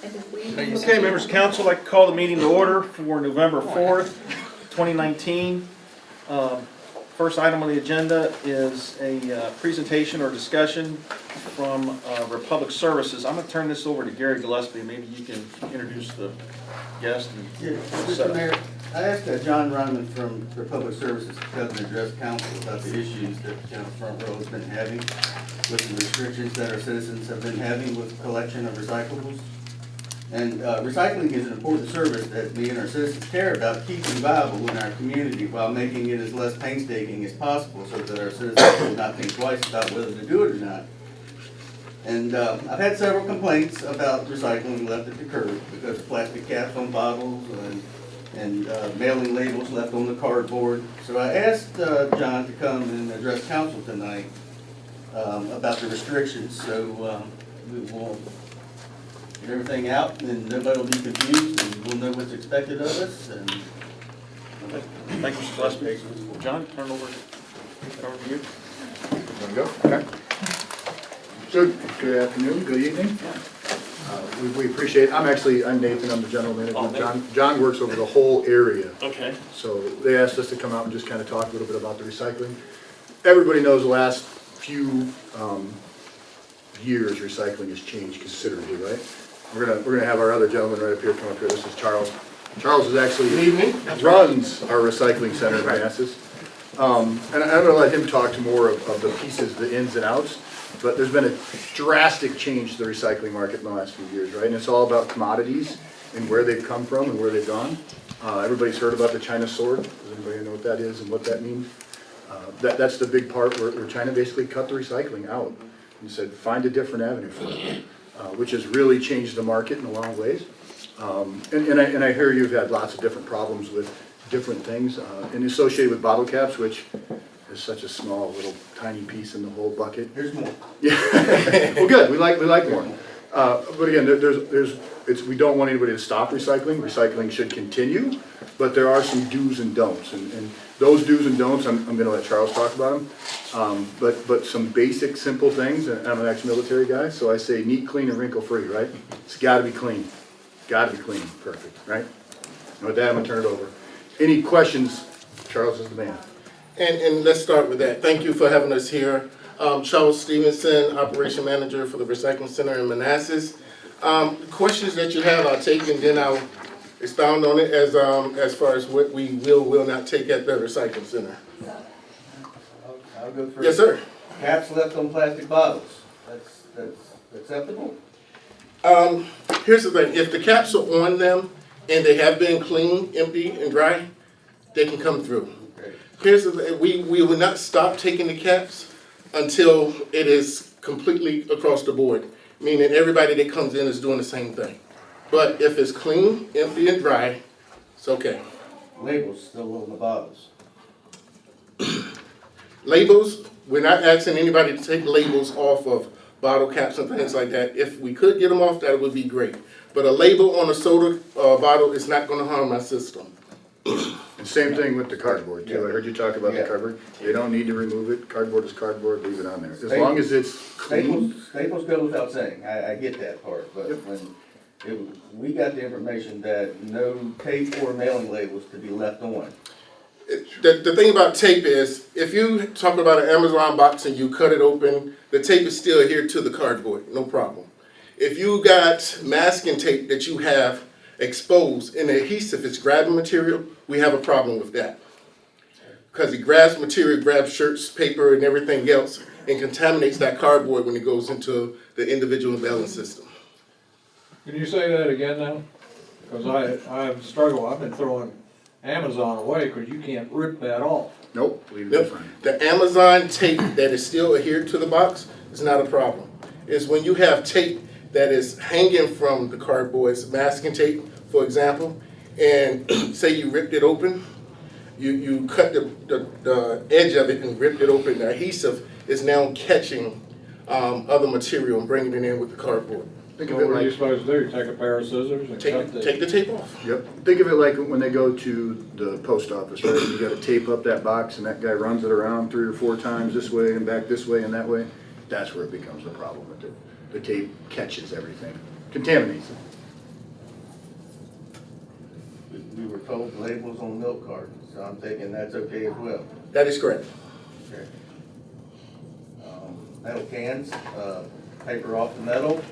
Okay, members of council, I'd like to call the meeting to order for November 4th, 2019. First item on the agenda is a presentation or discussion from Republic Services. I'm going to turn this over to Gary Gillespie. Maybe you can introduce the guest. Mr. Mayor, I asked John Ronman from Republic Services to come and address council about the issues that General Front Row has been having with the restrictions that our citizens have been having with collection of recyclables. And recycling is an important service that we and our citizens care about keeping viable in our community while making it as less painstaking as possible so that our citizens will not think twice about whether to do it or not. And I've had several complaints about recycling left at the curb because of plastic caps on bottles and mailing labels left on the cardboard. So I asked John to come and address council tonight about the restrictions. So we will get everything out and nobody will be confused and we'll know what's expected of us. And Thank you, Mr. Gillespie. John, turn over to you. Want to go? Okay. Good afternoon, good evening. We appreciate, I'm Nathan, I'm the general manager. John works over the whole area. Okay. So they asked us to come out and just kind of talk a little bit about the recycling. Everybody knows the last few years recycling has changed considerably, right? We're gonna have our other gentleman right up here come up here. This is Charles. Charles is actually runs our recycling center in Manassas. And I'm gonna let him talk to more of the pieces, the ins and outs. But there's been a drastic change to the recycling market in the last few years, right? And it's all about commodities and where they've come from and where they've gone. Everybody's heard about the China sword. Does anybody know what that is and what that means? That's the big part where China basically cut the recycling out and said, find a different avenue for it, which has really changed the market in a lot of ways. And I hear you've had lots of different problems with different things and associated with bottle caps, which is such a small little tiny piece in the whole bucket. there's more. Yeah. Well, good. We like more. But again, we don't want anybody to stop recycling. Recycling should continue, but there are some do's and don'ts, and those do's and don'ts, I'm going to let Charles talk about them. But some basic, simple things. And I'm an ex-military guy, so I say neat, clean, and wrinkle-free. Right? It's got to be clean. Got to be clean. Perfect. Right? And with that, I'm going to turn it over. Any questions? Charles is the man. And let's start with that. Thank you for having us here. Charles Stevenson, Operation Manager for the Recycling Center in Manassas. Questions that you have, I'll take and then I'll expound on it as far as what we will not take at the Recycling Center. I'll go through. Yes, sir. Caps left on plastic bottles. That's acceptable? Here's the thing. If the caps are on them and they have been clean, empty, and dry, they can come through. Here's the thing, we will not stop taking the caps until it is completely across the board, meaning everybody that comes in is doing the same thing. But if it's clean, empty, and dry, it's okay. Labels still on the bottles. Labels, we're not asking anybody to take labels off of bottle caps and things like that. If we could get them off, that would be great. But a label on a soda bottle is not going to harm our system. And same thing with the cardboard too. I heard you talk about the Yeah. cardboard. They don't need to remove it. Cardboard is cardboard, leave it on there. As long as it's clean. Staples go without saying, I get that part, but Yep. we got the information that no tape or mailing labels to be left on. The thing about tape is, if you talk about an Amazon box and you cut it open, the tape is still adhered to the cardboard, no problem. If you got masking tape that you have exposed and the adhesive is grabbing material, we have a problem with that. Because it grabs material, grabs shirts, paper, and everything else, and contaminates that cardboard when it goes into the individual mailing system. Can you say that again now? Because I struggle, I've been throwing Amazon away because you can't rip that off. Nope, leave it Yep. fine. The Amazon tape that is still adhered to the box is not a problem. It's when you have tape that is hanging from the cardboard, it's masking tape, for example, and say you ripped it open, you cut the edge of it and ripped it open, the adhesive is now catching other material and bringing it in with the cardboard. Think So of it what are you like, supposed to do? Take a pair of scissors and cut Take the tape off. yep. Think of it like when they go to the post office, right? You gotta tape up that box and that guy runs it around 3 or 4 times this way and back this way and that way. That's where it becomes a problem with it. The tape catches everything, contaminates it. were told the labels on milk cartons, so I'm thinking that's okay as well. That is correct. Okay. Metal cans, paper off the metal,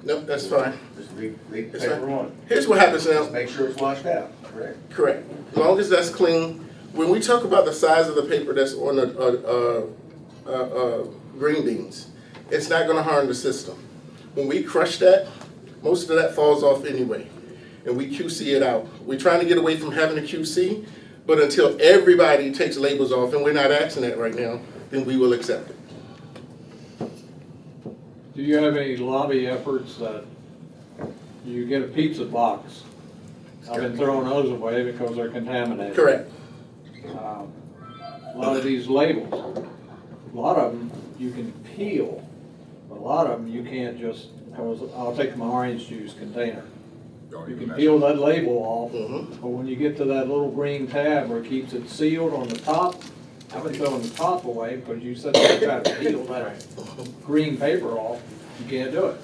No, that's fine. just leave the That's paper fine. on. Here's what happens now. Just make sure it's washed out, correct? Correct. As long as that's clean. When we talk about the size of the paper that's on the green beans, it's not gonna harm the system. When we crush that, most of that falls off anyway, and we QC it out. We're trying to get away from having a QC, but until everybody takes labels off, and we're not asking that right now, then we will accept it. Do you have any lobby efforts that you get a pizza box? I've been throwing those away because they're contaminated. Correct. A lot of these labels, a lot of them you can peel, but a lot of them you can't just, I'll take my orange juice container. You can peel that label off, but when you get to that little green tab where it keeps it sealed on the top, I've been throwing the top away because you said you try to peel that green paper off, you can't do it.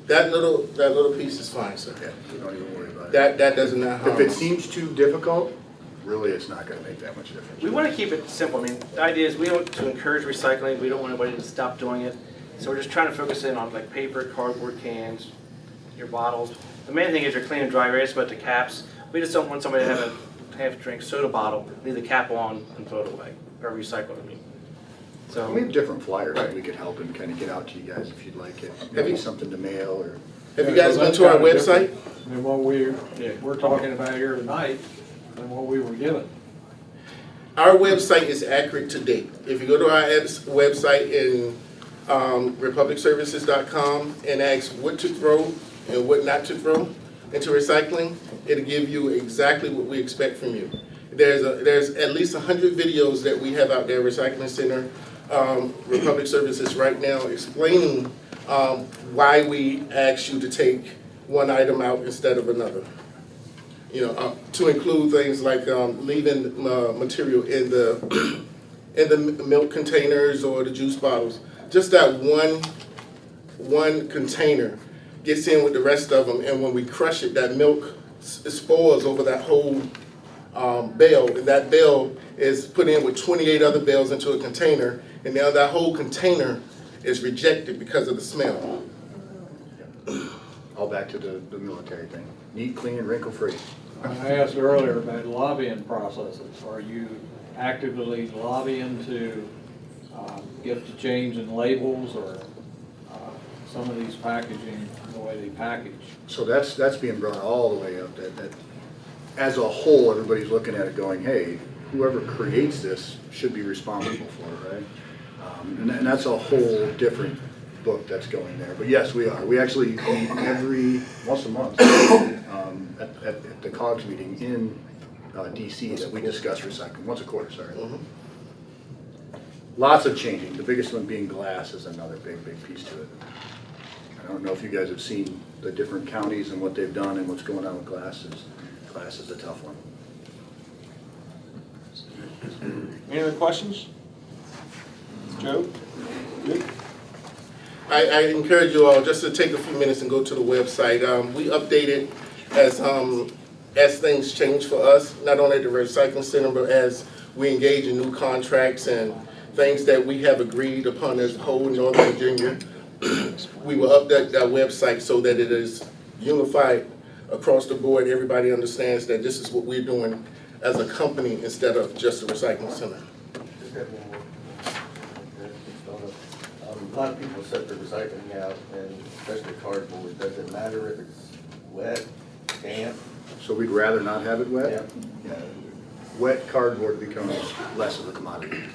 That little piece is fine, sir. Yeah, so don't even worry about it. That does not harm If it us. seems too difficult, really, it's not gonna make that much difference. We want to keep it simple. I mean, the idea is we want to encourage recycling. We don't want anybody to stop doing it. So we're just trying to focus in on like paper, cardboard cans, your bottles. The main thing is your clean and dry areas, but the caps, we just don't want somebody to have a half-drink soda bottle, leave the cap on and throw it away, or recycle it, I mean. We So, have different flyers that we could help and kind of get out to you guys if you'd like it. Maybe something to mail or. Have you guys been to our website? And what we're talking about here tonight, and what we were given. Our website is accurate to date. If you go to our website in republicservices.com and ask what to throw and what not to throw into recycling, it'll give you exactly what we expect from you. There's at least 100 videos that we have out there, Recycling Center, Republic Services right now, explaining why we ask you to take one item out instead of another. You know, to include things like leaving material in the milk containers or the juice bottles. Just that one container gets in with the rest of them, and when we crush it, that milk spoils over that whole bale, and that bale is put in with 28 other bales into a container, and now that whole container is rejected because of the smell. All back to the military thing. Neat, clean, and wrinkle-free. I asked earlier about lobbying processes. Are you actively lobbying to get the change in labels or some of these packaging, the way they package? So that's being brought all the way up, that as a whole, everybody's looking at it going, hey, whoever creates this should be responsible for it, right? And that's a whole different book that's going there. But yes, we are. We actually meet once a month at the COGS meeting in DC that we discuss recycling, once a quarter, sorry. Lots of changing. The biggest one being glass is another big piece to it. I don't know if you guys have seen the different counties and what they've done and what's going on with glass. Glass is a tough one. Any other questions? Joe? Good? I encourage you all just to take a few minutes and go to the website. We update it as things change for us, not only at the recycling center, but as we engage in new contracts and things that we have agreed upon as a whole in Northern Virginia. We will update that website so that it is unified across the board. Everybody understands that this is what we're doing as a company instead of just a recycling center. Just have one more. A lot of people set their recycling out, and especially cardboard. Does it matter if it's wet, damp? So we'd rather not have it wet? Yeah. Yeah. Wet cardboard becomes less of a commodity.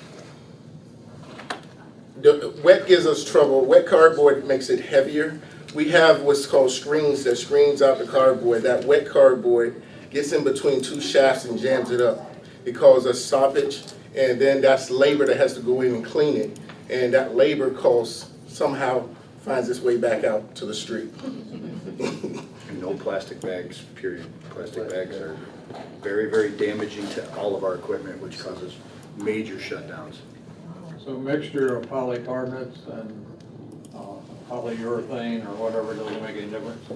The wet gives us trouble. Wet cardboard makes it heavier. We have what's called screens that screens out the cardboard. That wet cardboard gets in between two shafts and jams it up. It causes us stoppage, and then that's labor that has to go in and clean it. And that labor cost somehow finds its way back out to the street. And no plastic bags, period. Plastic bags are very damaging to all of our equipment, which causes major shutdowns. So a mixture of polycarbonates and polyurethane or whatever doesn't make any difference?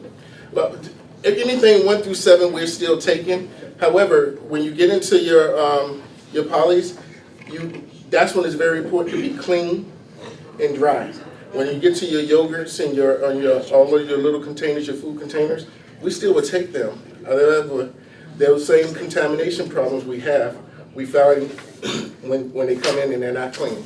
But if anything 1 through 7 we're still taking. However, when you get into your polys, that's when it's very important to be clean and dry. When you get to your yogurts and all of your little containers, your food containers, we still would take them. However, those same contamination problems we have, we found when they come in and they're not clean.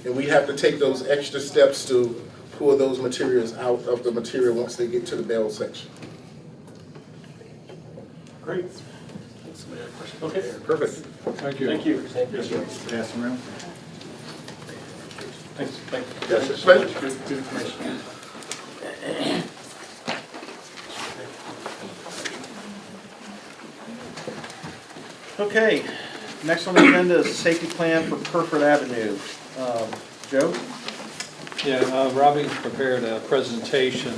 And we have to take those extra steps to pull those materials out of the material once they get to the bale section. Great. Okay, Perfect. Thank you. thank you. Pass them around. Thanks, thank you. Yes, sir. So much good information. Okay, next on the agenda is safety plan for Kerford Avenue. Joe? Yeah, Robbie's prepared a presentation.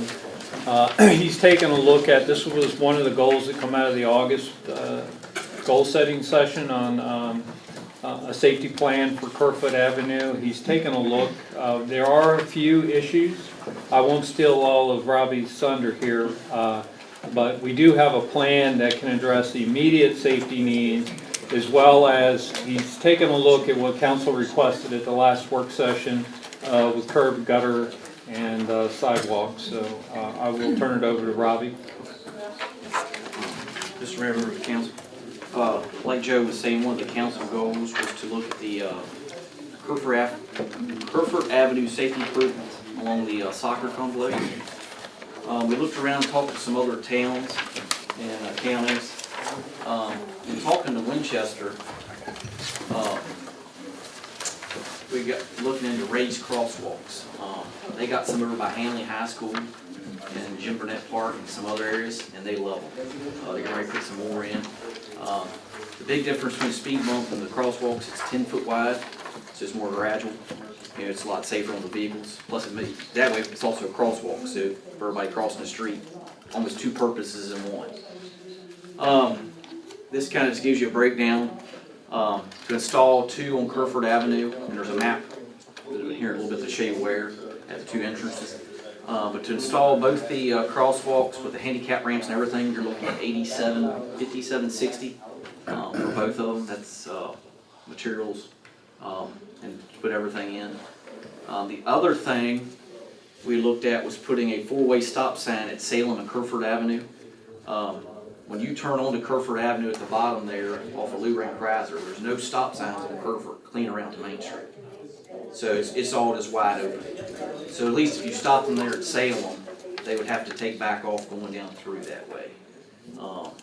He's taken a look at, this was one of the goals that come out of the August goal-setting session on a safety plan for Kerford Avenue. He's taken a look. There are a few issues. I won't steal all of Robbie's thunder here, but we do have a plan that can address the immediate safety needs, as well as he's taken a look at what council requested at the last work session with curb, gutter, and sidewalks. So I will turn it over to Robbie. Mr. Mayor, members of the council. Like Joe was saying, one of the council goals was to look at the Kerford Avenue safety improvements along the soccer complex. We looked around, talked to some other towns and counties. In talking to Winchester, we got looking into raised crosswalks. They got some over by Hanley High School and Jim Burnett Park and some other areas, and they love them. They're going to put some more in. The big difference between the speed bump and the crosswalks, it's 10 foot wide, so it's more gradual. You know, it's a lot safer on the vehicles. Plus, that way it's also a crosswalk, so for everybody crossing the street, almost two purposes in one. This kind of just gives you a breakdown. To install 2 on Kerford Avenue, and there's a map here in a little bit to show you where at the 2 entrances. But to install both the crosswalks with the handicap ramps and everything, you're looking at $87.50, for both of them. That's materials and to put everything in. The other thing we looked at was putting a 4-way stop sign at Salem and Kerford Avenue. When you turn onto Kerford Avenue at the bottom there, off of Lou Ring Chrysler, there's no stop signs on Kerford, clean around to Main Street. So it's all just wide open. So at least if you stop them there at Salem, they would have to take back off going down through that way.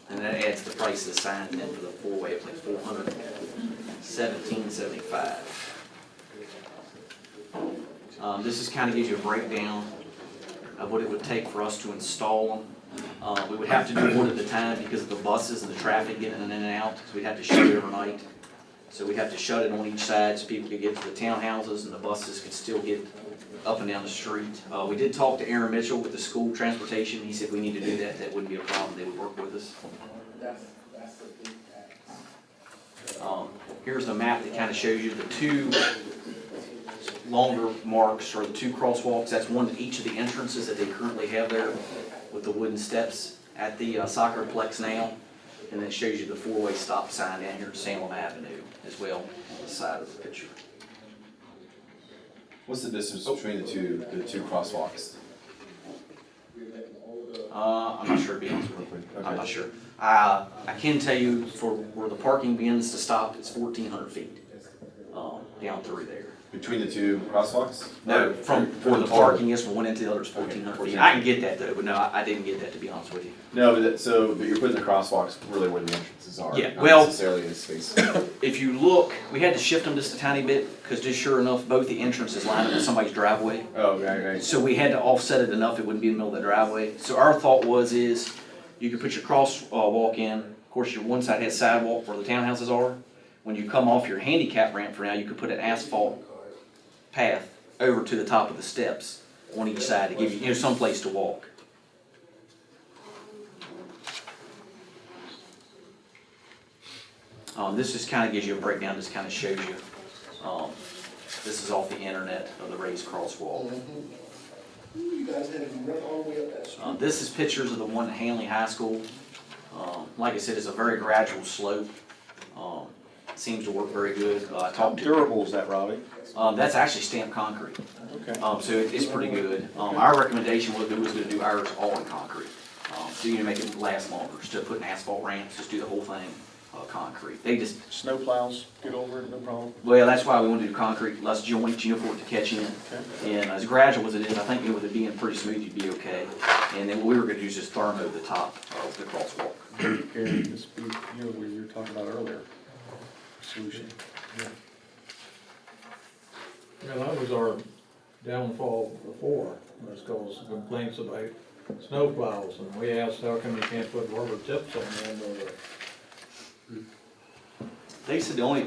And that adds the price of the sign then for the 4-way up like $417.75. This is kind of gives you a breakdown of what it would take for us to install them. We would have to do one at a time because of the buses and the traffic getting in and out, because we'd have to shut it overnight. So we'd have to shut it on each side so people could get to the townhouses and the buses could still get up and down the street. We did talk to Aaron Mitchell with the school transportation. He said we need to do that. That wouldn't be a problem. They would work with us. Here's a map that kind of shows you the 2 longer marks, or the 2 crosswalks. That's one at each of the entrances that they currently have there with the wooden steps at the soccerplex now. And then it shows you the 4-way stop sign down here at Salem Avenue as well on the side of the picture. What's the distance between the two crosswalks? I'm not sure, to be honest with you. Okay. I'm not sure. I can tell you for where the parking begins to stop, it's 1,400 feet down through there. Between the 2 crosswalks? No, from where the parking is from one end to the other is 1,400 feet. I can get that though, but no, I didn't get that, to be honest with you. No, but you're putting the crosswalks really where the entrances are. Yeah, not well- necessarily in space. If you look, we had to shift them just a tiny bit because just sure enough, both the entrances line up with somebody's driveway. Oh, right. So we had to offset it enough it wouldn't be in the middle of the driveway. So our thought is you could put your crosswalk in. Of course, your one side has sidewalk where the townhouses are. When you come off your handicap ramp for now, you could put an asphalt path over to the top of the steps on each side to give you, some place to walk. This just kind of gives you a breakdown, just kind of shows you. This is off the internet of the raised crosswalk. This is pictures of the one at Hanley High School. Like I said, it's a very gradual slope. Seems to work very good. I How talked to, durable is that, Robbie? that's actually stamped concrete. Okay. So it's pretty good. Our recommendation was gonna do ours all in concrete. So you can make it last longer. Instead of putting asphalt ramps, just do the whole thing, concrete. They just, Snow plows, get over it, no problem. well, that's why we want to do concrete, less joints, you know, for it to catch in. And as gradual as it is, I think with it being pretty smooth, you'd be okay. And then what we were gonna do is just thermo the top of the crosswalk. Gary, this be, you know, what you were talking about earlier, solution. Yeah, that was our downfall before, was cause complaints about snow plows, and we asked how come you can't put rubber tips on the end of it? They said the only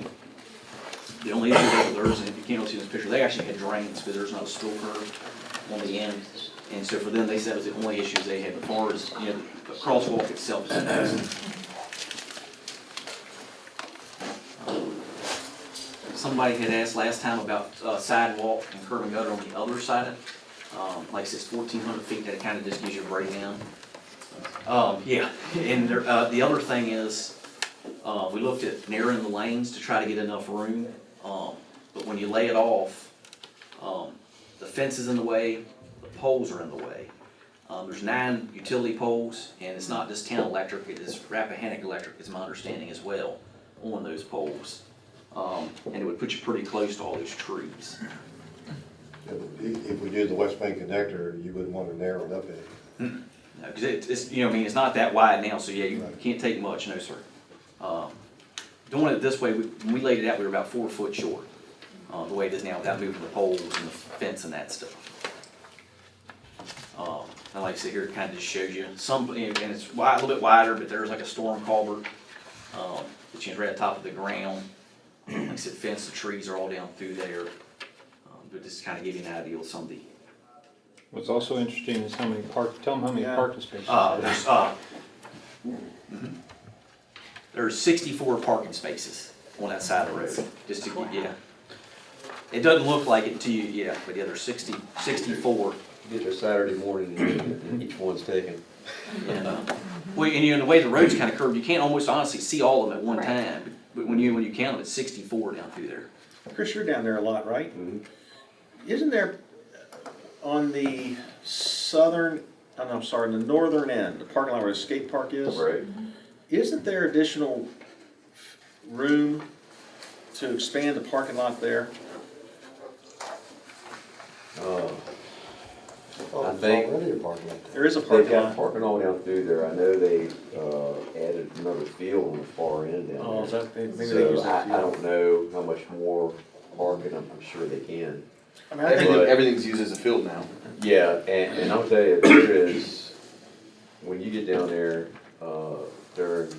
issue with theirs, and if you can't see this picture, they actually had drains, because there's not a spill curve on the end. And so for them, they said it was the only issues they had, as far as, you know, the crosswalk itself is amazing. Somebody had asked last time about sidewalk and curb and gutter on the other side. Like I said, it's 1,400 feet, that kind of just gives you a breakdown. Yeah, and there, the other thing is, we looked at narrowing the lanes to try to get enough room, but when you lay it off, the fence is in the way, the poles are in the way. There's 9 utility poles, and it's not just Town Electric, it is Rappahannock Electric, is my understanding as well, on those poles. And it would put you pretty close to all those trees. If we did the West Bank connector, you wouldn't want to narrow it up any. Because it's, you know, I mean, it's not that wide now, so yeah, you can't take much, no sir. Doing it this way, when we laid it out, we were about 4 foot short, the way it is now, without moving the poles and the fence and that stuff. And like I said here, it kind of just shows you some, you know, and it's wide, a little bit wider, but there's like a storm culvert, which is right at the top of the ground. Like I said, fence, the trees are all down through there. But just kind of give you an idea of some of the, What's also interesting is how many tell them how many Yeah. parking spaces. there's 64 parking spaces on that side of the road, just to, yeah. It doesn't look like it to you, yeah, but yeah, there's 64. Get your Saturday morning and each one's taken. And, well, and you know, the way the road's kind of curved, you can't almost honestly see all of them at one time. But when you count them, it's 64 down through there. Chris, you're down there a lot, right? Isn't there, on the southern, I'm sorry, the northern end, the parking lot where the skate park is? Right. Isn't there additional room to expand the parking lot there? I think already a parking lot. There is a They've parking got lot. parking all down through there. I know they added another field on the far end down Oh, is there. that, maybe they So use that I field? don't know how much more parking, I'm sure they can. I mean, I think, Everything's used as a field now. Yeah, and I'll tell you, there is, when you get down there, during,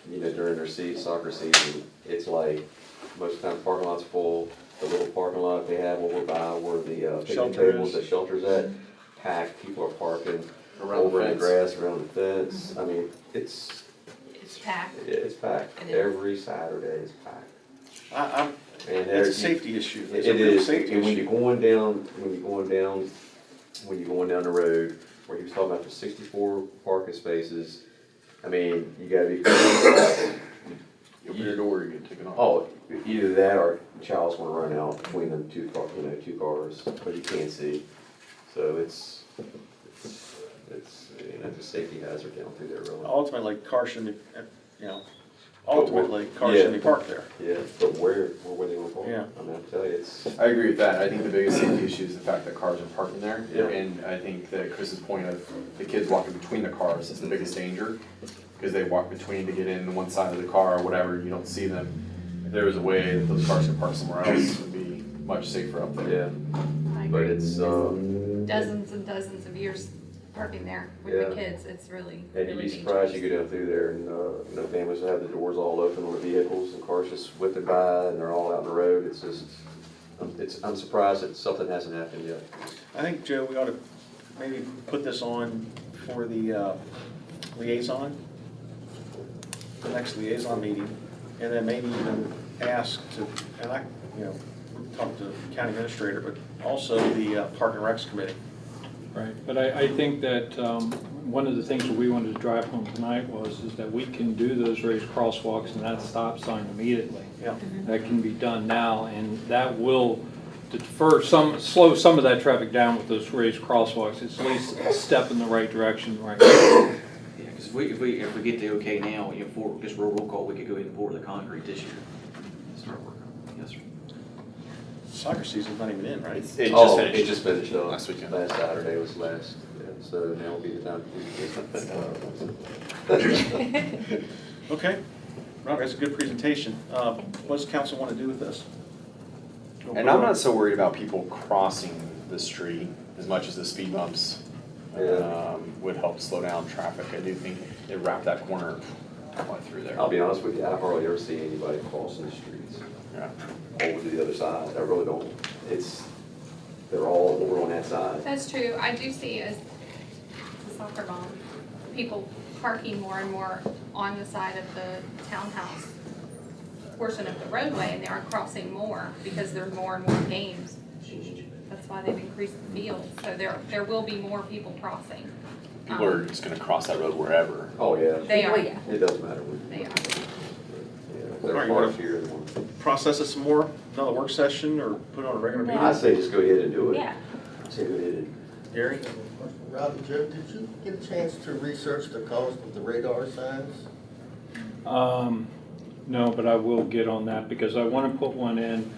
during their soccer season, it's like, most of the time the parking lot's full. The little parking lot they have over by where the picnic Shelter tables, is. the shelter's at, packed, people are parking Around the over in the fence. grass, around the fence. I mean, it's packed. it's packed. It is. Every Saturday is packed. and And it's a there- safety issue. It's It a real is, safety and when issue. you're going down the road, where he was talking about the 64 parking spaces, I mean, you gotta be careful. You open your door, you get taken off. Oh, either that or a child's gonna run out between them two cars, but you can't see. So it's it's a safety hazard down through there, really. Ultimately, car shouldn't, ultimately, cars shouldn't be parked there. Yeah, but where they gonna park? Yeah. I mean, I'll tell you, it's, I agree with that. I think the biggest safety issue is the fact that cars are parking there. Yeah. And I think that Chris's point of the kids walking between the cars is the biggest danger. Because they walk between to get in one side of the car or whatever, you don't see them. If there was a way that those cars could park somewhere else, it would be much safer up there. yeah, I but agree. it's, Dozens and dozens of years parking there with Yeah. the kids, it's really, and you'd really be surprised, you dangerous. go down through there and, families will have the doors all open on the vehicles and cars just whipping by and they're all out on the road. It's just, I'm surprised that something hasn't happened yet. I think, Joe, we ought to maybe put this on for the liaison, the next liaison meeting, and then maybe even ask to, and I, talk to the county administrator, but also the Park and Recs committee. Right, but I think that one of the things that we wanted to drive home tonight is that we can do those raised crosswalks and that stop sign immediately. Yeah. That can be done now, and that will slow some of that traffic down with those raised crosswalks. It's at least a step in the right direction right now. Yeah, because if we get the okay now, for just roll call, we could go ahead and pour the concrete this year. Start working on it. Yes, sir. Soccer season's not even in, right? It just Oh, finished. it just finished up. Last weekend. Last Saturday was last, and so now will be the time to do it. Okay, Rob, that's a good presentation. What does council want to do with this? And I'm not so worried about people crossing the street as much as the speed bumps would help slow down traffic. I do think they wrap that corner right through there. I'll be honest with you, I hardly ever see anybody crossing the streets Yeah. over to the other side. I really don't. They're all over on that side. That's true. I do see as a soccer mom, people parking more and more on the side of the townhouse portion of the roadway, and they are crossing more because there's more and more games. That's why they've increased the field. So there will be more people crossing. People are just gonna cross that road wherever. Oh, yeah. They are. It doesn't matter. They are. Yeah, All right, they're you wanna- parked here. Process it some more, another work session, or put it on a regular meeting? I say just go ahead and do it. Yeah. I say go ahead and. Gary? Rob and Joe, did you get a chance to research the cost of the radar signs? No, but I will get on that because I want to put one in,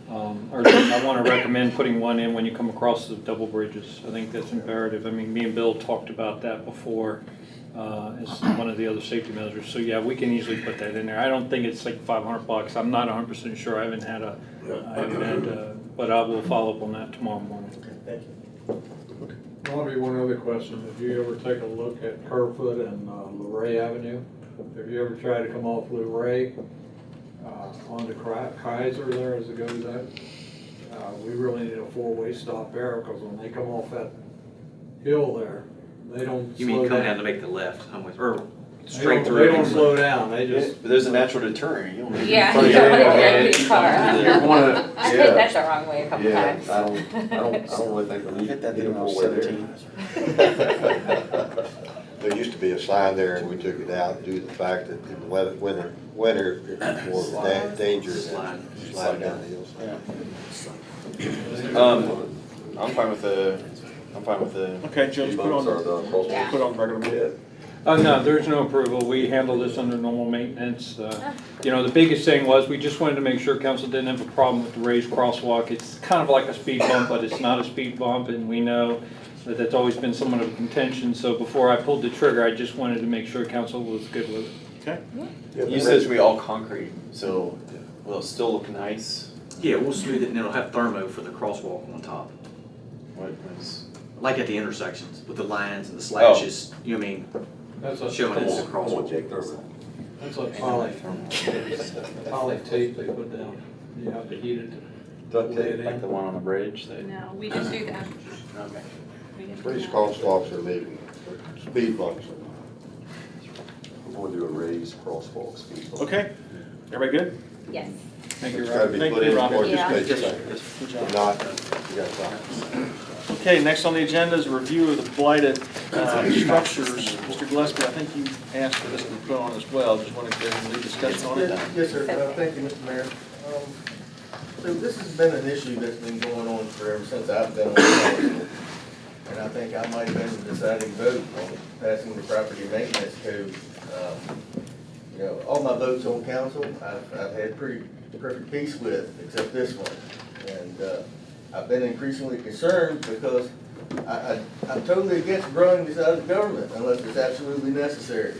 or I want to recommend putting one in when you come across the double bridges. I think that's imperative. I mean, me and Bill talked about that before as one of the other safety measures. So yeah, we can easily put that in there. I don't think it's like $500. I'm not 100% sure. I haven't had, but I will follow up on that tomorrow morning. Okay, thank you. Bobby, one other question. Did you ever take a look at Kerfoot and Luray Avenue? Have you ever tried to come off Luray onto Kaiser there as it goes out? We really need a four-way stop there because when they come off that hill there, they don't You slow mean come down. down to make the left, or They straight don't- through? They don't slow down, they just. But there's a natural deterrent. You don't need Yeah, to- you don't want to drag your car. You wanna, I hit that the wrong way a couple yeah, times. I don't really think we need Hit that to thing get when I a was four-way there. 17. There used to be a sign there, and we took it out due to the fact that in the winter, it's more of a danger than sliding down the hillside. I'm fine with the. Okay, Joe, just put on Bumps are the, the crosswalks. Yeah. put on the regular meeting. No, there's no approval. We handle this under normal maintenance. You know, the biggest thing was, we just wanted to make sure council didn't have a problem with the raised crosswalk. It's kind of like a speed bump, but it's not a speed bump, and we know that that's always been somewhat of a contention. So before I pulled the trigger, I just wanted to make sure council was good with it. Okay, You said it's gonna be all concrete, so will it still look nice? Yeah, we'll smooth it and it'll have thermo for the crosswalk on top. What was? Like at the intersections with the lines and the slashes, you know what I mean? That's a, Showing it's a Come on, crosswalk. Jake, Thurman. that's a poly tape they put down. You have to heat it. Duct lay tape, it Like in. the one on the bridge that? No, we didn't do that. Okay. We didn't do These that. crosswalks are leaving, speed bumps. We're going to do a raised crosswalk, speed bump. okay, everybody good? Yes. Thank you, It's Rob. gotta be Thank put you, in Rob. before Yeah. this takes Yes, effect. good If job. not, you got time. Okay, next on the agenda is a review of the blighted structures. Mr. Gillespie, I think you asked for this to be put on as well. Just wanted to get a new discussion on it. Yes, sir. Thank you, Mr. Mayor. So this has been an issue that's been going on forever since I've been on the council. And I think I might have been the deciding vote on passing the property maintenance code. You know, all my votes on council, I've had pretty perfect peace with, except this one. And I've been increasingly concerned because I'm totally against growing this out of government unless it's absolutely necessary.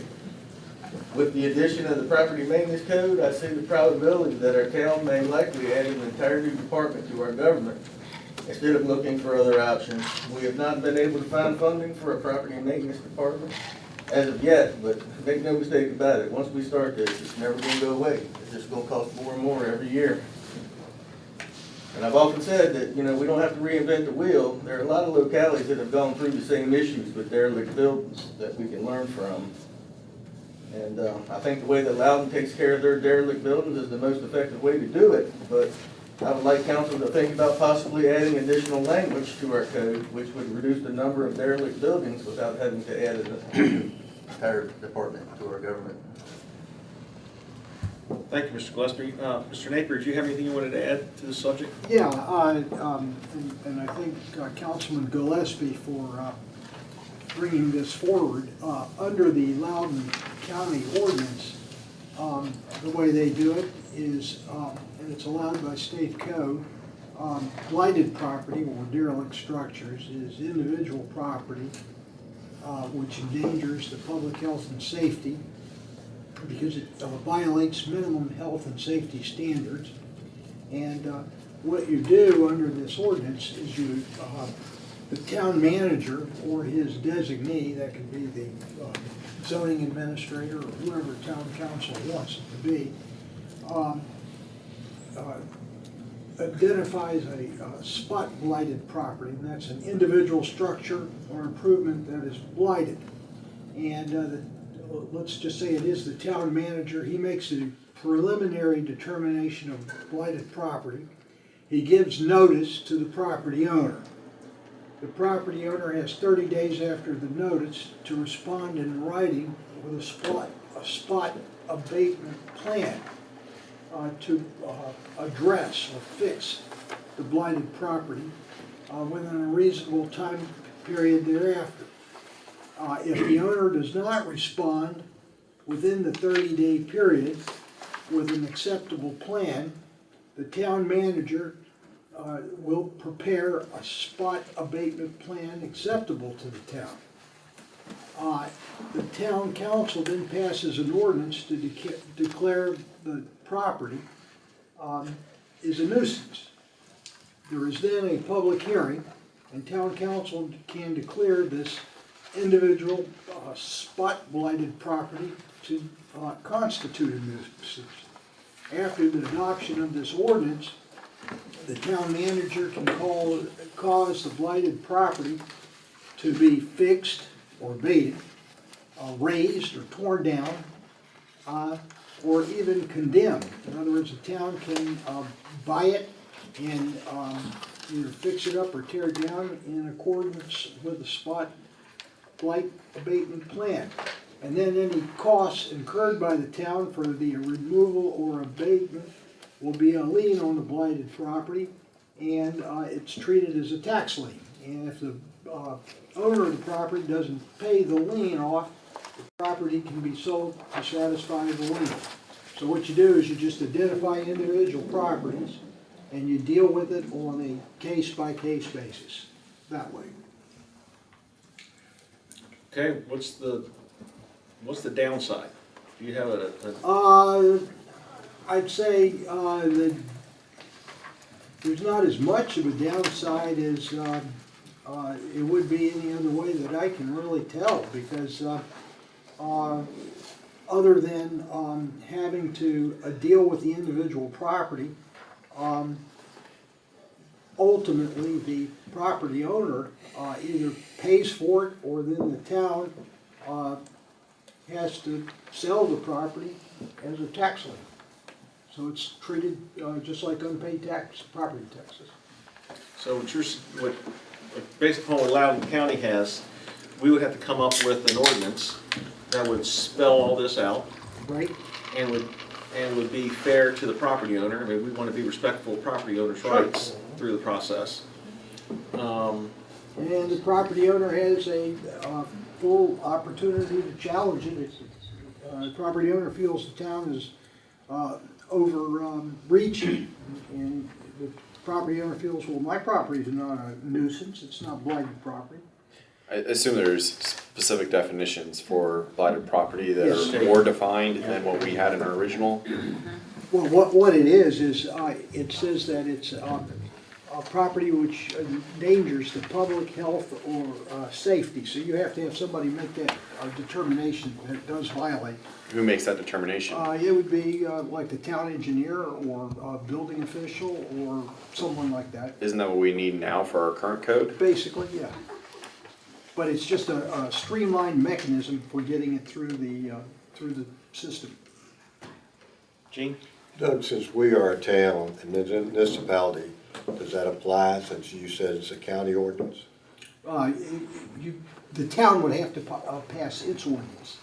With the addition of the property maintenance code, I see the probability that our town may likely add an entire new department to our government instead of looking for other options. We have not been able to find funding for a property maintenance department as of yet, but make no mistake about it, once we start this, it's never gonna go away. It's just gonna cost more and more every year. And I've often said that, you know, we don't have to reinvent the wheel. There are a lot of localities that have gone through the same issues with derelict buildings that we can learn from. And I think the way that Loudon takes care of their derelict buildings is the most effective way to do it. But I would like council to think about possibly adding additional language to our code, which would reduce the number of derelict buildings without having to add an entire department to our government. Thank you, Mr. Gillespie. Mr. Napier, do you have anything you wanted to add to the subject? Yeah, and I think Councilman Gillespie for bringing this forward. Under the Loudoun County ordinance, the way they do it is, and it's allowed by state code, blighted property or derelict structures is individual property which endangers the public health and safety because it violates minimum health and safety standards. And what you do under this ordinance is you, the town manager or his designee, that could be the zoning administrator or whoever town council wants it to be, identifies a spot blighted property, and that's an individual structure or improvement that is blighted. And let's just say it is the town manager. He makes a preliminary determination of blighted property. He gives notice to the property owner. The property owner has 30 days after the notice to respond in writing with a spot abatement plan to address or fix the blighted property within a reasonable time period thereafter. If the owner does not respond within the 30-day period with an acceptable plan, the town manager will prepare a spot abatement plan acceptable to the town. The town council then passes an ordinance to declare the property is a nuisance. There is then a public hearing, and town council can declare this individual spot blighted property to constitute a nuisance. After the adoption of this ordinance, the town manager can cause the blighted property to be fixed or abated, raised or torn down, or even condemned. In other words, the town can buy it and either fix it up or tear it down in accordance with the spot blight abatement plan. And then any costs incurred by the town for the removal or abatement will be a lien on the blighted property, and it's treated as a tax lien. And if the owner of the property doesn't pay the lien off, the property can be sold to satisfy the lien. So what you do is you just identify individual properties and you deal with it on a case-by-case basis, that way. Okay, what's the downside? Do you have a I'd say that there's not as much of a downside as it would be any other way that I can really tell, because other than having to deal with the individual property, ultimately the property owner either pays for it or then the town has to sell the property as a tax lien. So it's treated just like unpaid property taxes. So based upon what Loudoun County has, we would have to come up with an ordinance that would spell all this out. Right. And would be fair to the property owner. I mean, we want to be respectful of property owners' rights through the process. And the property owner has a full opportunity to challenge it. If the property owner feels the town is overreaching, and the property owner feels, well, my property is not a nuisance, it's not blighted property. I assume there's specific definitions for blighted property that Yes. are more defined than what we had in our original. Well, what it is it says that it's a property which endangers the public health or safety. So you have to have somebody make that determination that it does violate. Who makes that determination? It would be like the town engineer or a building official or someone like that. Isn't that what we need now for our current code? Basically, yeah. But it's just a streamlined mechanism for getting it through the system. Gene? Doug, since we are a town and there's a municipality, does that apply since you said it's a county ordinance? The town would have to pass its ordinance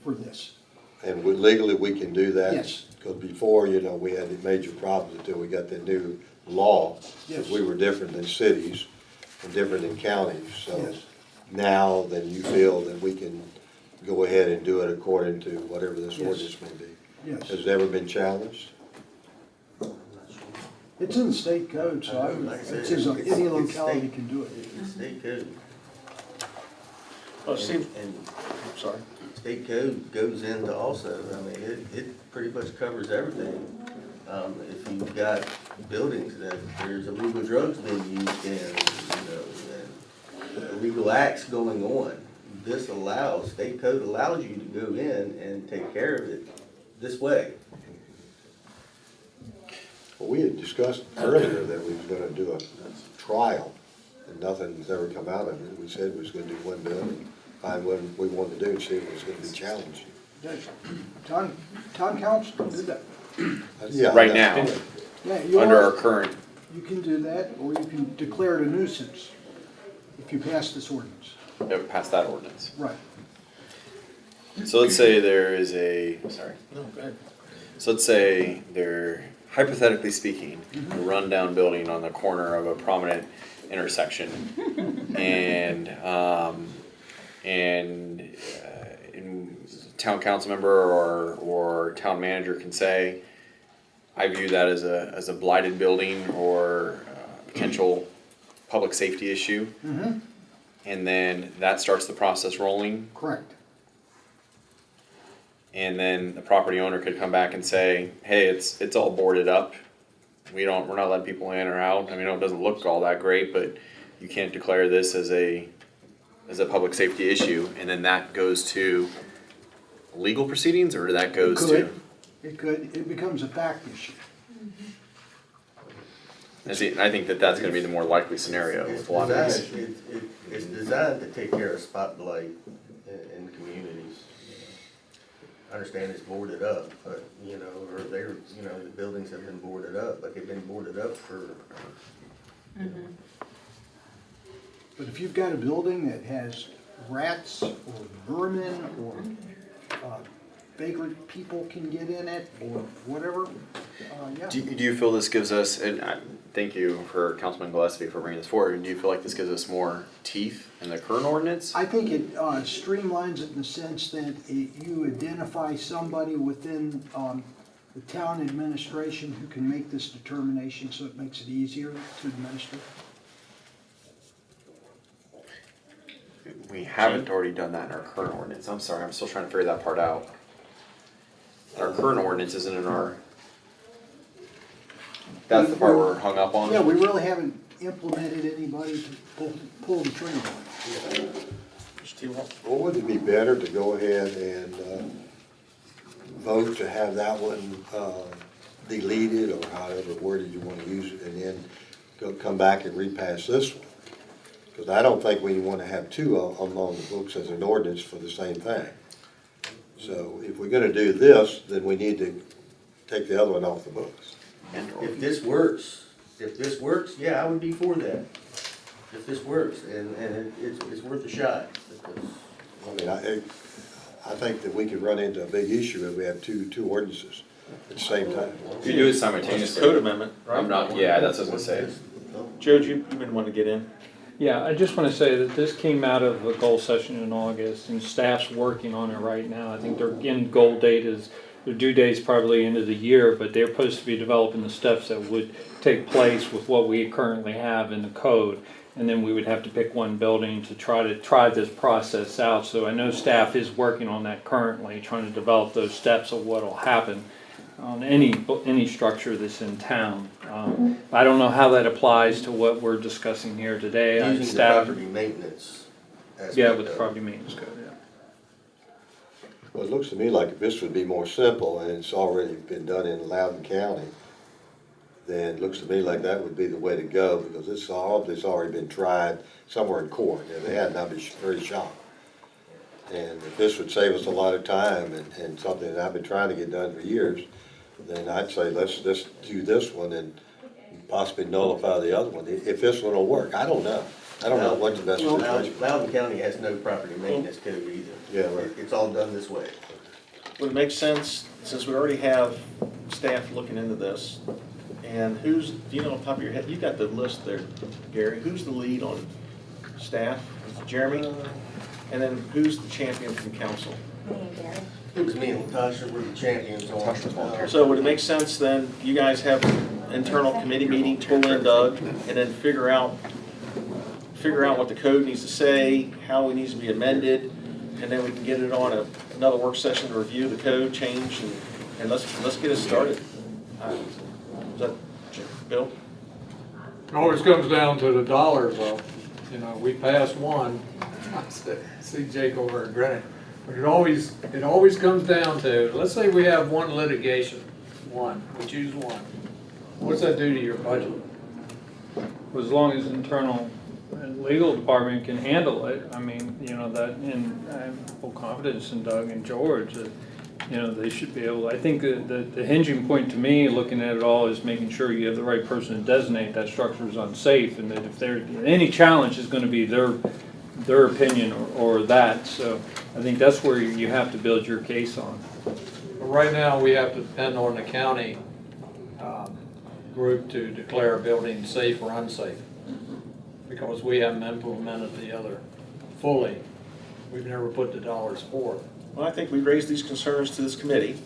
for this. And legally, we can do that? Yes. Because before, you know, we had the major problems until we got the new law. Because Yes. we were different than cities and different than counties. So Yes. now then you feel that we can go ahead and do it according to whatever this Yes. ordinance may be. Yes. Has it ever been challenged? It's in the state code, so it says any locality can do it. It's state code. Well, it seems, And sorry. state code goes into also, I mean, it pretty much covers everything. If you've got buildings that there's illegal drugs being used in, you know, and illegal acts going on, this allows, state code allows you to go in and take care of it this way. Well, we had discussed earlier that we were gonna do a trial, and nothing's ever come out of it. We said we was gonna do one building, find what we wanted to do, and see if it was gonna be challenging. Town council did that. Yeah, Right that's- now, Yeah, you under are- our current, You can do that, or you can declare it a nuisance if you pass this ordinance. past that ordinance. Right. So let's say there is sorry. No, go ahead. So let's say they're, hypothetically speaking, a rundown building on the corner of a prominent intersection. And, town council member or town manager can say, I view that as a blighted building or potential public safety issue. Mm-hmm. And then that starts the process rolling. Correct. And then the property owner could come back and say, hey, it's all boarded up. We're not letting people in or out. I mean, it doesn't look all that great, but you can't declare this as a public safety issue. And then that goes to legal proceedings, or that goes to? It could, it becomes a fact issue. I think that's gonna be the more likely scenario with a lot of these. It's designed to take care of spotlight in communities. I understand it's boarded up, but, you know, or they're, you know, the buildings have been boarded up, but they've been boarded up for, But if you've got a building that has rats or vermin or vagrant people can get in it or whatever, yeah. Do you feel this gives us, and thank you for Councilman Gillespie for bringing this forward, do you feel like this gives us more teeth in the current ordinance? I think it streamlines it in the sense that you identify somebody within the town administration who can make this determination, so it makes it easier to administer. We haven't already done that in our current ordinance. I'm sorry, I'm still trying to figure that part out. Our current ordinance isn't in our, that's the part we're hung up on? Yeah, we really haven't implemented anybody to pull the trigger on. Well, wouldn't it be better to go ahead and vote to have that one deleted, or however worded you want to use it, and then come back and repass this one? Because I don't think we want to have two on the books as an ordinance for the same thing. So if we're gonna do this, then we need to take the other one off the books. if this works, yeah, I would be for that. If this works, and it's worth a shot. I mean, I think that we could run into a big issue if we have two ordinances at the same time. If you do it simultaneously. Code amendment, right? I'm not, yeah, that's what I was gonna say. Joe, you've been wanting to get in? Yeah, I just want to say that this came out of a goal session in August, and staff's working on it right now. I think their end goal date is, their due date's probably end of the year, but they're supposed to be developing the steps that would take place with what we currently have in the code. And then we would have to pick one building to try this process out. So I know staff is working on that currently, trying to develop those steps of what'll happen on any structure that's in town. I don't know how that applies to what we're discussing here today. Using the Staff- property maintenance aspect. Yeah, with the of it. property maintenance code, yeah. Well, it looks to me like if this would be more simple and it's already been done in Loudoun County, then it looks to me like that would be the way to go, because this already been tried somewhere in court. If they hadn't, I'd be very shocked. And if this would save us a lot of time and something that I've been trying to get done for years, then I'd say let's do this one and possibly nullify the other one, if this one will work. I don't know. I don't know what the best situation. Loudoun County has no property maintenance code either. Yeah, right. It's all done this way. Would it make sense, since we already have staff looking into this, and who's, do you know off the top of your head, you got the list there, Gary, who's the lead on staff? Is it Jeremy? And then who's the champion from council? It was me and Latasha were the champions on. So would it make sense then, you guys have an internal committee meeting, pull in Doug, and then figure out what the code needs to say, how it needs to be amended, and then we can get it on another work session to review the code change, and let's get it started. Is that, Bill? It always comes down to the dollars though. You know, we passed one, I see Jake over there grinning. But it always comes down to, let's say we have one litigation, we choose one. What's that do to your budget? As long as internal and legal department can handle it, I mean, you know, that, and I have full confidence in Doug and George, that, you know, they should be able, I think the hinging point to me, looking at it all, is making sure you have the right person to designate that structure is unsafe, and that if there, any challenge is gonna be their opinion or that, so I think that's where you have to build your case on. But right now, we have to depend on the county group to declare a building safe or unsafe, because we haven't implemented the other fully. We've never put the dollars forth. Well, I think we raised these concerns to this committee.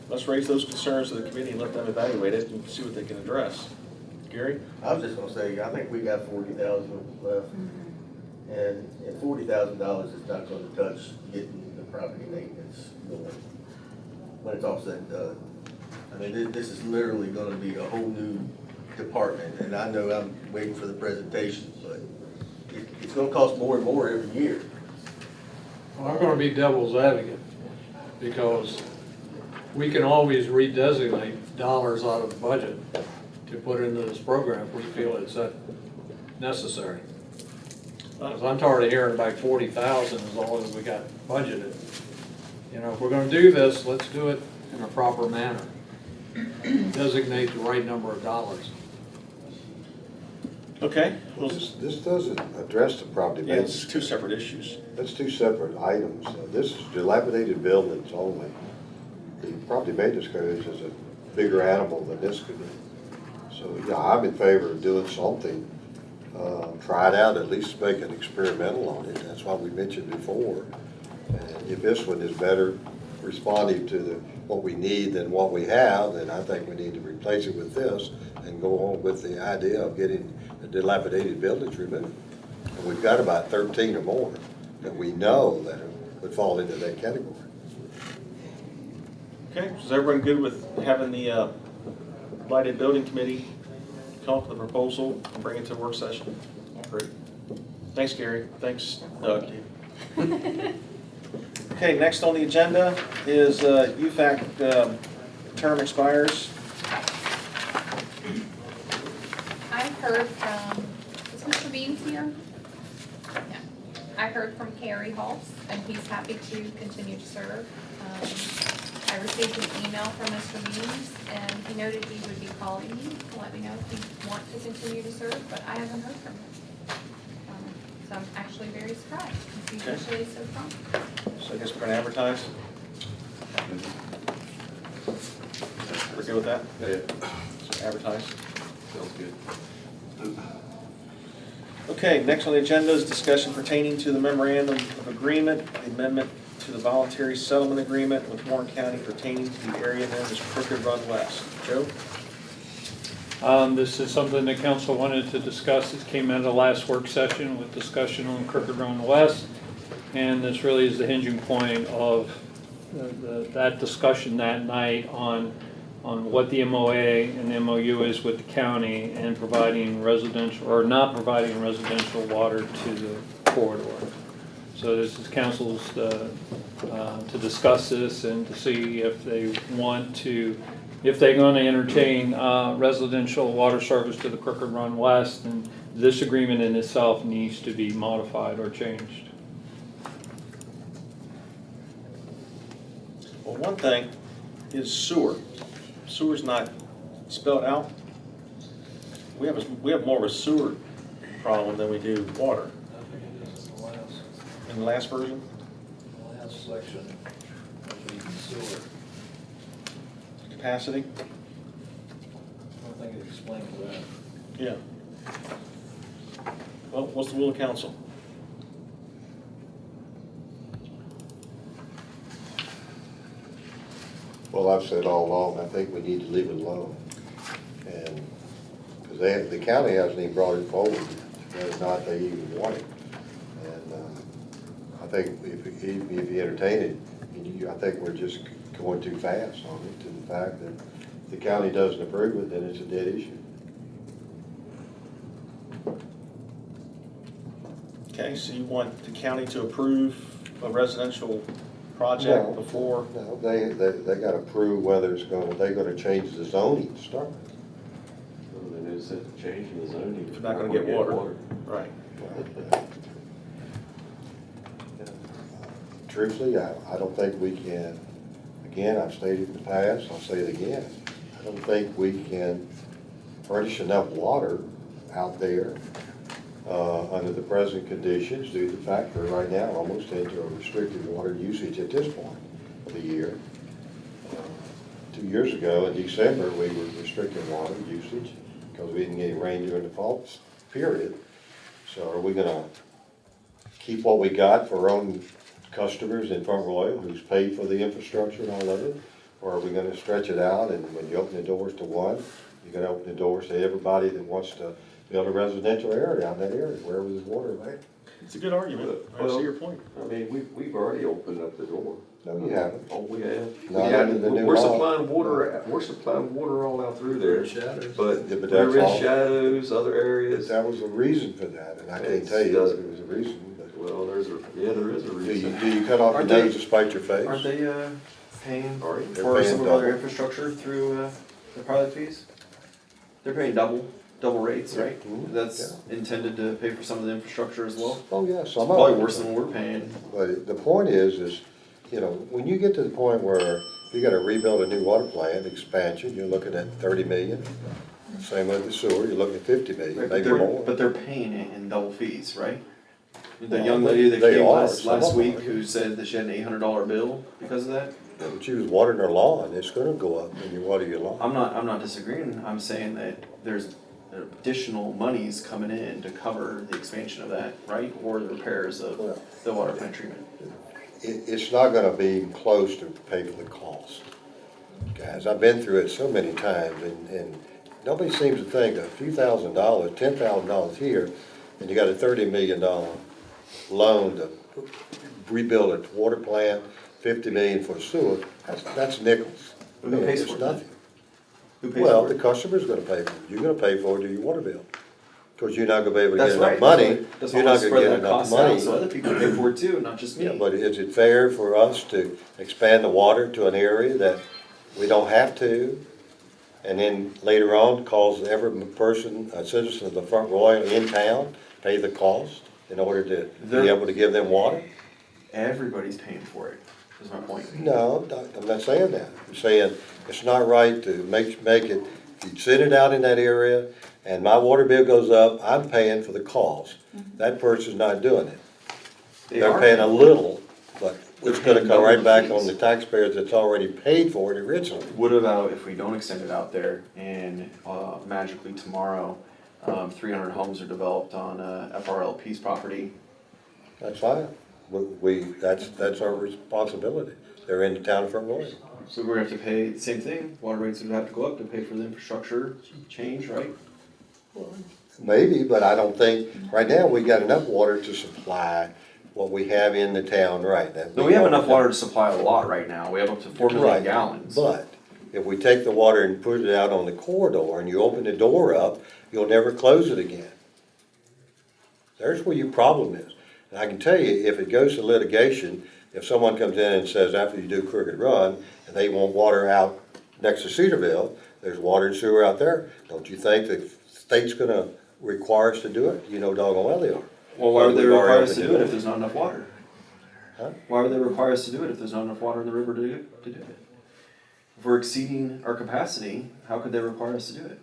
Let's raise those concerns to the committee and let them evaluate it and see what they can address. Gary? I was just gonna say, I think we got 40,000 left. And $40,000 is not gonna touch getting the property maintenance going when it's all said and done. I mean, this is literally gonna be a whole new department, and I know I'm waiting for the presentation, but it's gonna cost more and more every year. Well, I'm gonna be devil's advocate, because we can always redesignate dollars out of the budget to put into this program if we feel it's that necessary. Because I'm tired of hearing about 40,000 as long as we got budgeted. You know, if we're gonna do this, let's do it in a proper manner. Designate the right number of dollars. Okay. Well, this doesn't address the property Yeah, maintenance. it's two separate issues. That's two separate items. This is dilapidated buildings only. The property maintenance code is a bigger animal than this could be. So, yeah, I'm in favor of doing something. Try it out, at least make an experimental on it. That's why we mentioned before. And if this one is better responding to what we need than what we have, then I think we need to replace it with this and go on with the idea of getting the dilapidated buildings removed. And we've got about 13 or more that we know that would fall into that category. Okay, so is everyone good with having the blighted building committee come up with a proposal and bring it to a work session? Great. Thanks, Gary. Thanks, Doug. Okay, next on the agenda is UFAC term expires. I've heard from, is Mr. Beams here? Yeah. I heard from Carrie Halls, and he's happy to continue to serve. I received an email from Mr. Beams, and he noted he would be calling you to let me know if he wants to continue to serve, but I haven't heard from him. So I'm actually very surprised, because he's usually so prompt. So I guess we're going to advertise. We're good with that? Yeah. So advertise. Sounds good. Okay, next on the agenda is discussion pertaining to the memorandum of agreement, the amendment to the voluntary settlement agreement with Warren County pertaining to the area known as Crooked Run West. Joe? This is something the council wanted to discuss. This came out of the last work session with discussion on Crooked Run West. And this really is the hinging point of that discussion that night on what the MOA and the MOU is with the county and providing residential, or not providing residential water to the corridor. So this is council's to discuss this and to see if they want to, if they're going to entertain residential water service to the Crooked Run West, and this agreement in itself needs to be modified or changed. Well, one thing is sewer. sewer's not spelled out. We have more of a sewer problem than we do water. I think it is In the last version, the last section of the sewer. capacity, I don't think it explains that. yeah. Well, what's the will of council? Well, I've said all along, I think we need to leave it alone. And, because the county hasn't even brought it forward, whether or not they even want it. And, I think if you entertain it, I think we're just going too fast on it, to the fact that if the county doesn't approve it, then it's a dead issue. Okay, so you want the county to approve a residential project No. before? No, they gotta prove whether they're gonna change the zoning to start. Well, they just said to change the zoning. If they're not gonna get water. Right. Truthfully, I don't think we can, again, I've stated in the past, I'll say it again, I don't think we can furnish enough water out there under the present conditions due to the fact that right now, we're almost into a restricted water usage at this point of the year. 2 years ago, in December, we were restricting water usage because we didn't get any rain during the fall period. So are we gonna keep what we got for our own customers in Front Royal who's paid for the infrastructure and all of it? Or are we gonna stretch it out, and when you open the doors to one, you're gonna open the doors to everybody that wants to build a residential area out in that area, wherever there's water, right? It's a good argument. I see your point. I mean, we've already opened up the door. No, you haven't. Oh, we have. Not Yeah, under the new we're law. supplying water all out through there. But Yeah, but we're that's in all. shadows, other areas. That was a reason for that, and I can't It's, tell you if there was a reason, but Well, there is a reason. do you cut off your Aren't they- nose to spite your face? Aren't they paying Are you? They're for paying some of other double. infrastructure through the pilot fees? They're paying double rates, right? Mhm. That's intended to pay for some of the infrastructure as well? Oh, yeah, It's some of probably it. worse than what we're paying. But the point is, you know, when you get to the point where you gotta rebuild a new water plant expansion, you're looking at 30 million. Same with the sewer, you're looking at 50 million, Right, maybe more. but they're paying it in double fees, right? The Well, young lady that they came are, last some of them week are. who said that she had an $800 bill because of that? But she was watering her lawn, it's gonna go up when you water your lawn. I'm not disagreeing, I'm saying that there's additional monies coming in to cover the expansion of that, right? Or the repairs of the water plant treatment. It's not gonna be close to pay for the cost. Guys, I've been through it so many times, and nobody seems to think a few $1,000s, $10,000 here, and you got a $30 million loan to rebuild a water plant, 50 million for sewer, that's nickels. But who pays It's for it? nothing. Who pays Well, for the it? customer's gonna pay for it, you're gonna pay for it to your water bill. Cause you're not gonna be able to That's get right. enough money, That's you're why not I'm gonna get spreading that enough cost out, money. so other people pay for it too, not just me. Yeah, but is it fair for us to expand the water to an area that we don't have to? And then later on, cause every person, a citizen of the Front Royal in town, pay the cost in order to be able to give them water? Everybody's paying for it, is my point. No, I'm not saying that. I'm saying it's not right to make it, if you send it out in that area and my water bill goes up, I'm paying for the cost. That person's not doing it. They're are paying a little, but it's gonna paying come right double back fees. on the taxpayers that's already paid for it originally. What about if we don't extend it out there and magically tomorrow, 300 homes are developed on FRLP's property? That's fine. That's our responsibility. They're in the town of Front Royal. So we're gonna have to pay the same thing, water rates would have to go up to pay for the infrastructure change, right? Maybe, but I don't think, right now, we got enough water to supply what we have in the town right now. No, we have enough water to supply a lot right now, we have up to 4 million Right. gallons. But if we take the water and put it out on the corridor and you open the door up, you'll never close it again. There's where your problem is. And I can tell you, if it goes to litigation, if someone comes in and says after you do Crooked Run, and they want water out next to Cedarville, there's water and sewer out there, don't you think the state's gonna require us to do it? You know doggone well they are. Well, why would they We've already require us to opened do it door. if there's not enough water? Huh? Why would they require us to do it if there's not enough water in the river to do it? if we're exceeding our capacity, how could they require us to do it?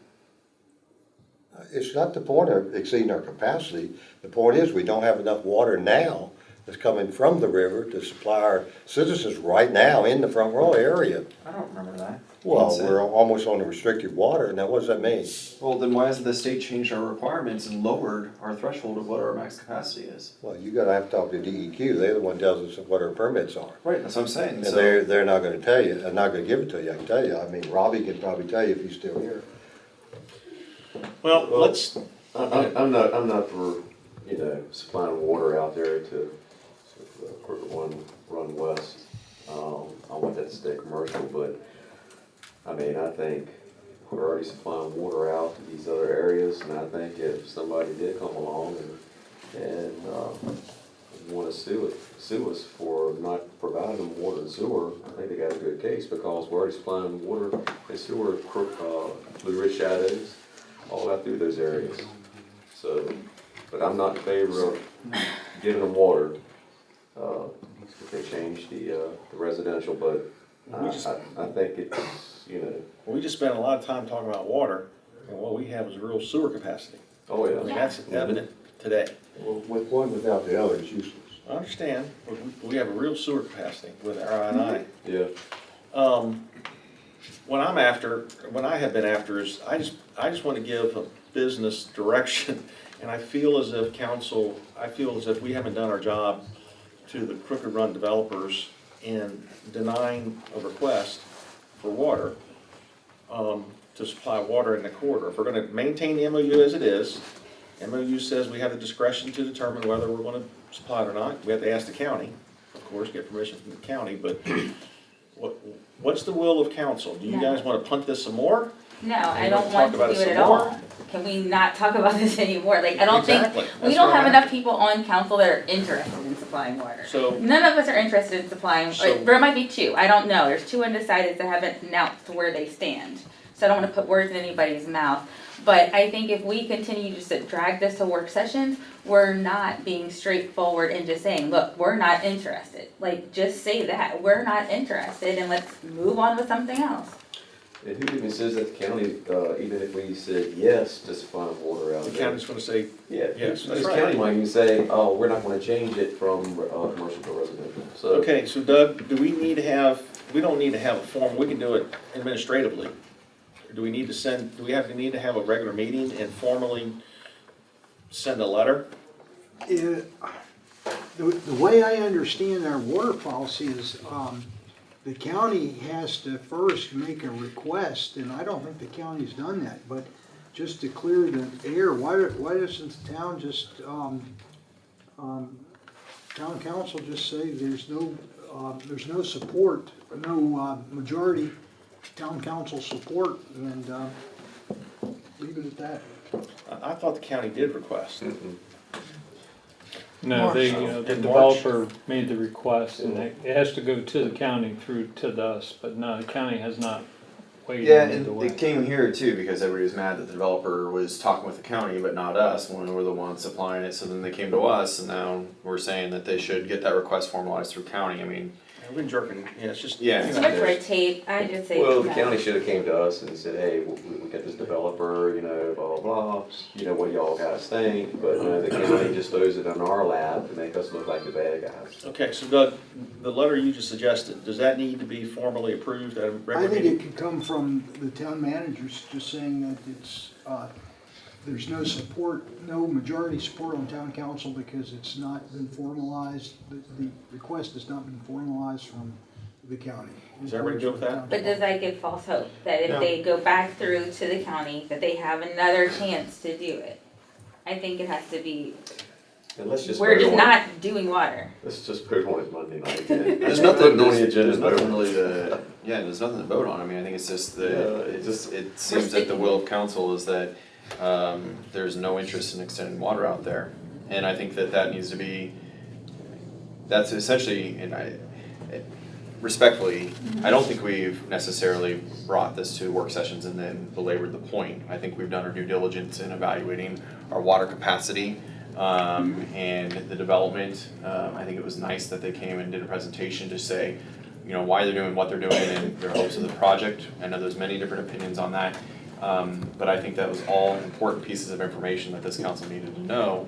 It's not the point of exceeding our capacity. The point is, we don't have enough water now that's coming from the river to supply our citizens right now in the Front Royal area. I don't remember that. Well, we're almost on the restricted water. Now, what does that mean? Well, then why hasn't the state changed our requirements and lowered our threshold of what our max capacity is? Well, you gotta have to talk to DEQ. They're the one who tells us what our permits are. Right, that's what I'm saying. And So- they're not gonna tell you, and not gonna give it to you, I can tell you. I mean, Robbie can probably tell you if he's still here. Well, let's, I'm not for, supplying water out there to Crooked One run west. I want that to stay commercial, but, I mean, I think we're already supplying water out to these other areas, and I think if somebody did come along and want to sue us for not providing them water and sewer, I think they got a good case, because we're already supplying water and sewer, Blue Ridge Shadows, all out through those areas. So, but I'm not in favor of giving them water, if they change the residential, but I think it's, we just spent a lot of time talking about water, and what we have is real sewer capacity. oh I mean, that's evident today. Well, with one without the other, it's useless. I understand, but we have a real sewer capacity with our I&I. Yeah. What I have been after is, I just want to give a business direction, and I feel as if we haven't done our job to the Crooked Run developers in denying a request for water, to supply water in the corridor. If we're gonna maintain the MOU as it is, MOU says we have the discretion to determine whether we're gonna supply it or not. We have to ask the county, of course, get permission from the county, but what's the will of council? Do you guys wanna punt this some more? No, I You don't wanna want talk about to it do it some at more? all. Can we not talk about this anymore? Like, I don't Exactly. think, That's we don't what have I'm enough people on council that are interested in supplying water. So- None of us are interested in supplying, So- there might be two, I don't know, there's two undecideds that haven't announced where they stand. So I don't wanna put words in anybody's mouth, but I think if we continue just to drag this to work sessions, we're not being straightforward and just saying, look, we're not interested. Like, just say that, we're not interested, and let's move on with something else. And who even says that the county, even if we said yes to supplying water out The there? county's gonna say, Yeah, yes, that's this right. county might even say, oh, we're not gonna change it from, commercial to residential, so. okay, so Doug, we don't need to have a form, we can do it administratively. Or do we need to need to have a regular meeting and formally send a letter? The way I understand our water policy is, the county has to first make a request, and I don't think the county's done that, but just to clear the air, why doesn't the town just, town council just say there's no support, no, majority town council support, and, leave it at that. I thought the county did request. No, the In March. developer made the request, and it has to go to the county through to us, but no, the county has not weighed Yeah, in and either way. it came here too, because everybody was mad that the developer was talking with the county, but not us, when we're the ones supplying it, so then they came to us, and now we're saying that they should get that request formalized through county, I mean, We've been jerking, it's just. Yeah. Too much red tape, I just say. Well, the no. county should have came to us and said, hey, we got this developer, blah, blah, blah, what do y'all guys think? But, the county just throws it on our lap to make us look like the bad guys. Okay, so Doug, the letter you just suggested, does that need to be formally approved at a I regular think meeting? it could come from the town managers just saying that it's, there's no support, no majority support on town council because it's not been formalized, the request has not been formalized from the county. Is everybody good with that? But does that give false hope, that if they go back through to the county, that they have another chance to do it? I think it has to be, And let's just. we're vote just on not doing water. Let's just put it on it Monday night. then. there's Put nothing, it on the agenda. there's nothing really to, there's nothing to vote on, I mean, I think it's just it seems that the will of council is that, there's no interest in extending water out there, and I think that needs to be, that's essentially, and respectfully, I don't think we've necessarily brought this to work sessions and then belabored the point. I think we've done our due diligence in evaluating our water capacity, and the development. I think it was nice that they came and did a presentation to say, why they're doing what they're doing and their hopes of the project. I know there's many different opinions on that, but I think that was all important pieces of information that this council needed to know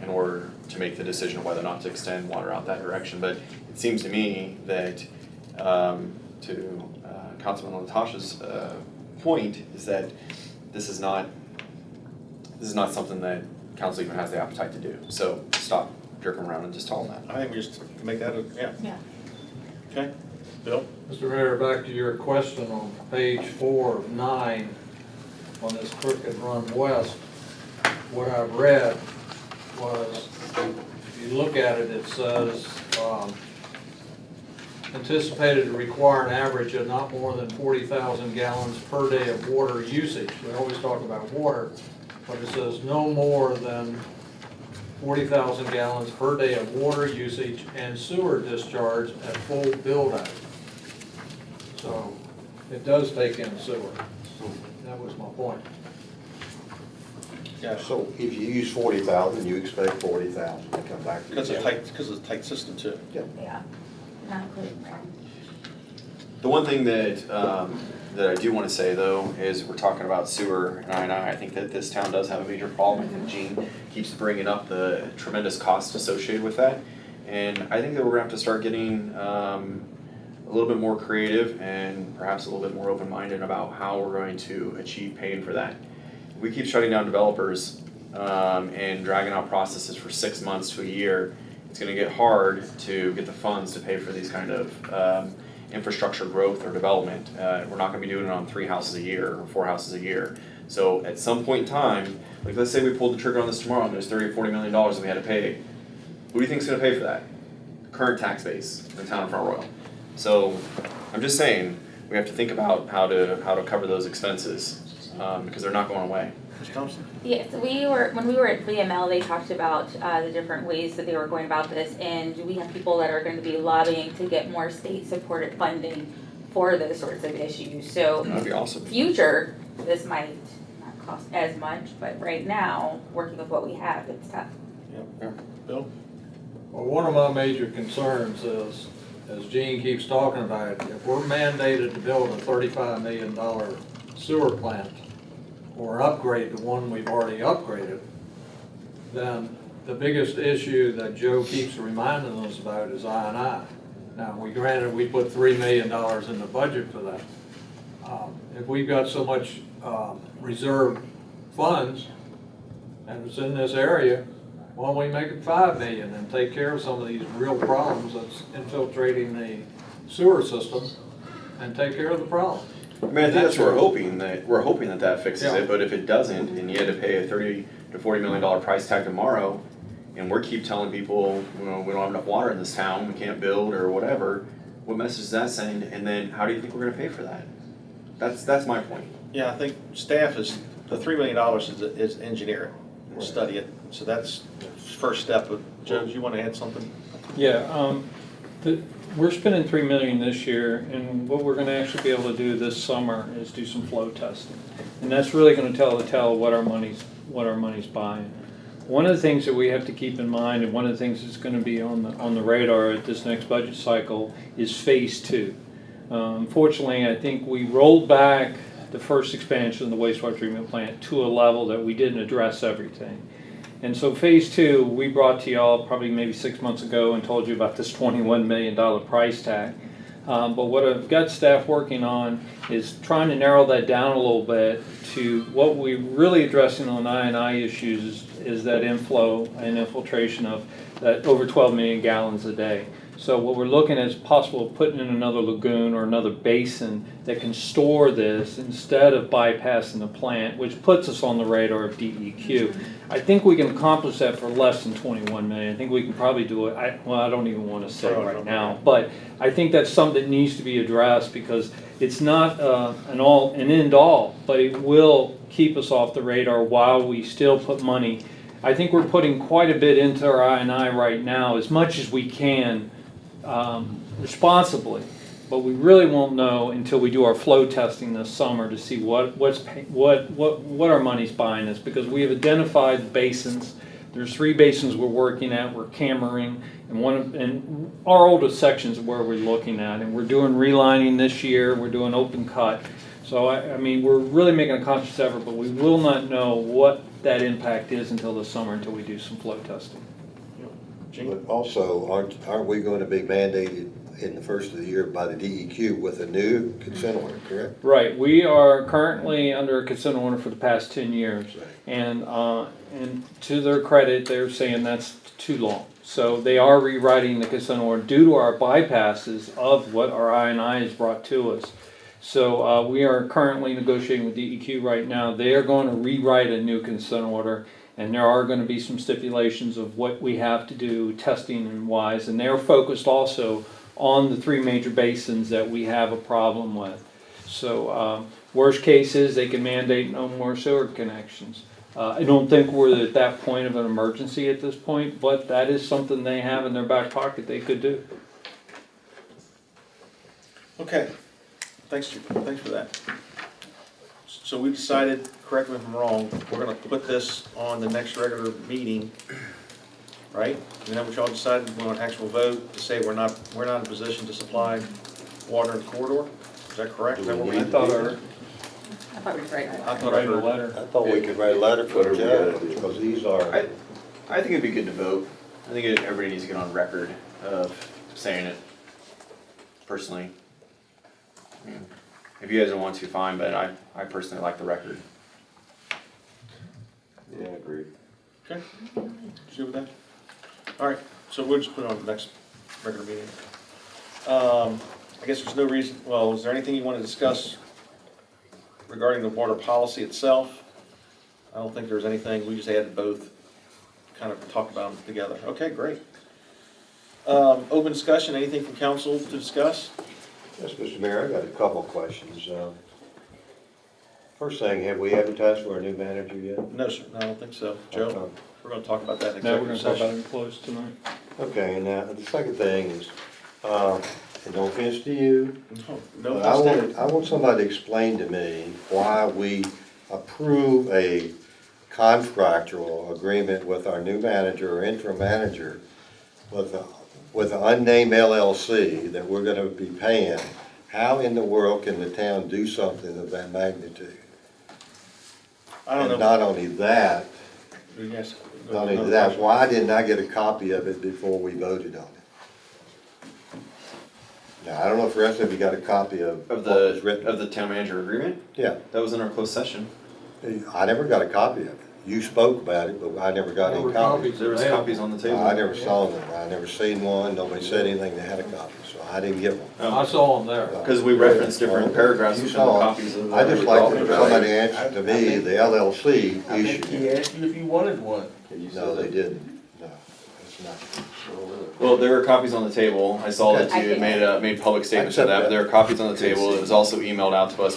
in order to make the decision of whether or not to extend water out that direction. But it seems to me that, to Councilman Latasha's point, is that this is not something that council even has the appetite to do. So stop jerking around and just tell them that. I think we just make that, Yeah. Okay, Bill? Mr. Mayor, back to your question on page 4 of 9 on this Crooked Run West, what I've read was, if you look at it, it says, anticipated to require an average of not more than 40,000 gallons per day of water usage. We always talk about water, but it says no more than 40,000 gallons per day of water usage and sewer discharge at full build-out. So it does take in sewer. That was my point. Yeah, So if you use 40,000, you expect 40,000 to come back. because it's a tight system too. Yeah, not including rent. The one thing that that I do want to say though is we're talking about sewer, and I think that this town does have a major problem. I think Gene keeps bringing up the tremendous costs associated with that, and I think that we're gonna have to start getting a little bit more creative and perhaps a little bit more open-minded about how we're going to achieve paying for that. We keep shutting down developers and dragging out processes for 6 months to a year. It's gonna get hard to get the funds to pay for these kind of infrastructure growth or development. We're not gonna be doing it on 3 houses a year or 4 houses a year. So at some point in time, like let's say we pulled the trigger on this tomorrow and there's $30 or $40 million that we had to pay. Who do you think's gonna pay for that? The current tax base in the town of Front Royal. So I'm just saying, we have to think about how to cover those expenses, because they're not going away. Ms. Thompson? Yes, when we were at VML, they talked about the different ways that they were going about this, and we have people that are going to be lobbying to get more state-supported funding for those sorts of issues. So That'd be awesome. future, this might not cost as much, but right now, working with what we have, it's tough. Yeah. Bill? Well, one of my major concerns is, as Gene keeps talking about, if we're mandated to build a $35 million sewer plant or upgrade the one we've already upgraded, then the biggest issue that Joe keeps reminding us about is I&I. Now, granted, we put $3 million in the budget for that. If we've got so much reserved funds and it's in this area, why don't we make it $5 million and take care of some of these real problems that's infiltrating the sewer system and take care of the problem? I mean, I think that's what we're hoping that fixes Yeah. it, but if it doesn't, and you had to pay a $30 to $40 million price tag tomorrow, and we keep telling people, we don't have enough water in this town, we can't build or whatever, what message does that send? And then how do you think we're gonna pay for that? That's my point. Yeah, I think staff is, the $3 million is engineer it, study it. So that's the first step. Joe, do you want to add something? Yeah, we're spending $3 million this year, and what we're gonna actually be able to do this summer is do some flow testing. And that's really gonna tell what our money's buying. One of the things that we have to keep in mind, and one of the things that's gonna be on the radar at this next budget cycle, is phase 2. Unfortunately, I think we rolled back the first expansion of the wastewater treatment plant to a level that we didn't address everything. And so phase 2, we brought to y'all probably maybe 6 months ago and told you about this $21 million price tag. But what I've got staff working on is trying to narrow that down a little bit to what we're really addressing on I&I issues is that inflow and infiltration of that over 12 million gallons a day. So what we're looking at is possible putting in another lagoon or another basin that can store this instead of bypassing the plant, which puts us on the radar of DEQ. I think we can accomplish that for less than 21 million. I think we can probably do it. I don't even want to say right now, but I think that's something that needs to be addressed because it's not an end all, but it will keep us off the radar while we still put money. I think we're putting quite a bit into our I&I right now, as much as we can responsibly, but we really won't know until we do our flow testing this summer to see what our money's buying us, because we have identified the basins There's 3 basins we're working at, we're cammering, and our oldest sections where we're looking at, and we're doing relining this year, we're doing open cut. So I mean, we're really making a conscious effort, but we will not know what that impact is until the summer, until we do some flow testing. But also, aren't we going to be mandated in the first of the year by the DEQ with a new consent order, correct? Right, we are currently under a consent order for the past 10 years. And to their credit, they're saying that's too long. So they are rewriting the consent order due to our bypasses of what our I&I has brought to us. So we are currently negotiating with DEQ right now. They are going to rewrite a new consent order, and there are going to be some stipulations of what we have to do, testing and wise, and they're focused also on the 3 major basins that we have a problem with. So worst case is they can mandate no more sewer connections. I don't think we're at that point of an emergency at this point, but that is something they have in their back pocket they could do. Okay, thanks for that. So we decided, correct me if I'm wrong, we're gonna put this on the next regular meeting, right? And then what y'all decided, we want an actual vote to say we're not in a position to supply water in the corridor? Is that correct? Is that what we I thought our I thought we were right. I thought I write a heard. letter. I thought we could write a letter for the judge, because these are, I think it'd be good to vote. I think everybody needs to get on record of saying it, personally. I mean, if you guys don't want to, fine, but I personally like the record. Yeah, I agree. Okay, you good with that? All right, so we'll just put it on the next regular meeting. I guess there's no reason, well, is there anything you want to discuss regarding the water policy itself? I don't think there's anything, we just added both, kind of talk about them together. Okay, great. Open discussion, anything from council to discuss? yes, Mr. Mayor, I got a couple of questions. First thing, have we advertised for a new manager yet? No, sir, no, I don't think so. Joe, we're gonna talk about that in Now we're executive going to talk session. about it closed tonight. Okay, and now, the second thing is, and no offense to you, No, but no, I want somebody to explain to me why we approve a contractual agreement with our new manager or interim manager with an unnamed LLC that we're gonna be paying. How in the world can the town do something of that magnitude? I don't know. And not only that, Yes. not only that, why didn't I get a copy of it before we voted on it? Now, I don't know if the rest of you got a copy of what was written. Of the town manager agreement? Yeah, That was in our closed session. I never got a copy of it. You spoke about it, but I never got any copies. There was copies on the table. I never saw them. I never seen one. Nobody said anything. They had a copy, so I didn't get one. I saw them there. Because we referenced different paragraphs You within the saw it. copies of. I just like the for somebody to answer to me the LLC I think issue. he asked you if you wanted one. Can you No, say they that? didn't. No, it's not. Well, there were copies on the table. I saw that Okay. you had made public statements of that, but there were copies on the table. It was also emailed out to us.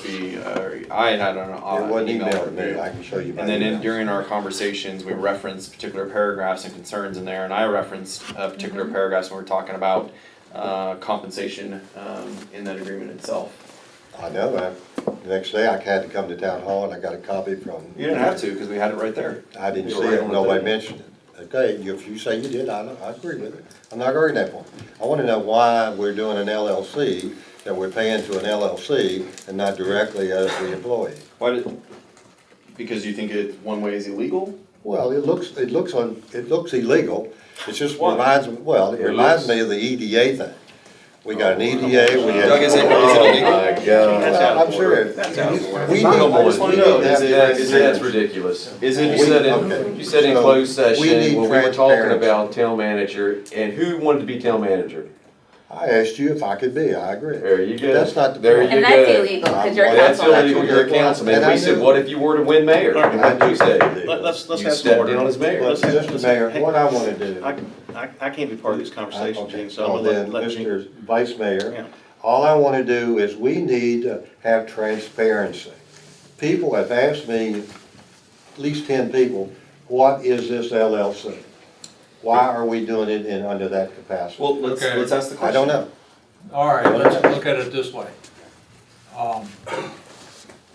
I had an It wasn't email emailed to from me. you. I can show you my And then email. during our conversations, we referenced particular paragraphs and concerns in there, and I referenced particular paragraphs when we were talking about compensation in that agreement itself. I know that. The next day I had to come to town hall and I got a copy from. You didn't have to, because we had it right there. I didn't You see were right it, on the nobody table. mentioned it. Okay, if you say you did, I agree with it. I'm not arguing that point. I wanna know why we're doing an LLC, that we're paying to an LLC and not directly as the employee. Why did? Because you think it one way is illegal? Well, it looks illegal. It just Why? reminds me of the EDA thing. We got an EDA, we had. Doug, is it Oh illegal? my God. Well, I'm serious. That's out of order. We Come on, I just wanna know, need- That's ridiculous. Is it? You said in So, closed session, we need when we were talking transparency. about town manager, and who wanted to be town manager? I asked you if I could be, I agree. There you go. That's not the There point. you And go. that's illegal, because you're a That's councilman. illegal, you're a councilman. And We I said, knew- what if you were to win mayor? And what did you say? Let's You have some stepped order. down as mayor. Well, Mr. Mayor, Hey, what I wanna do. I can't be part of these conversations, Gene, so I'm Well, gonna then, let Gene. Mr. Vice Mayor, Yeah. all I wanna do is we need to have transparency. People have asked me, at least 10 people, what is this LLC? Why are we doing it under that capacity? Well, let's Okay. ask the question. I don't know. All right, let's look at it this way.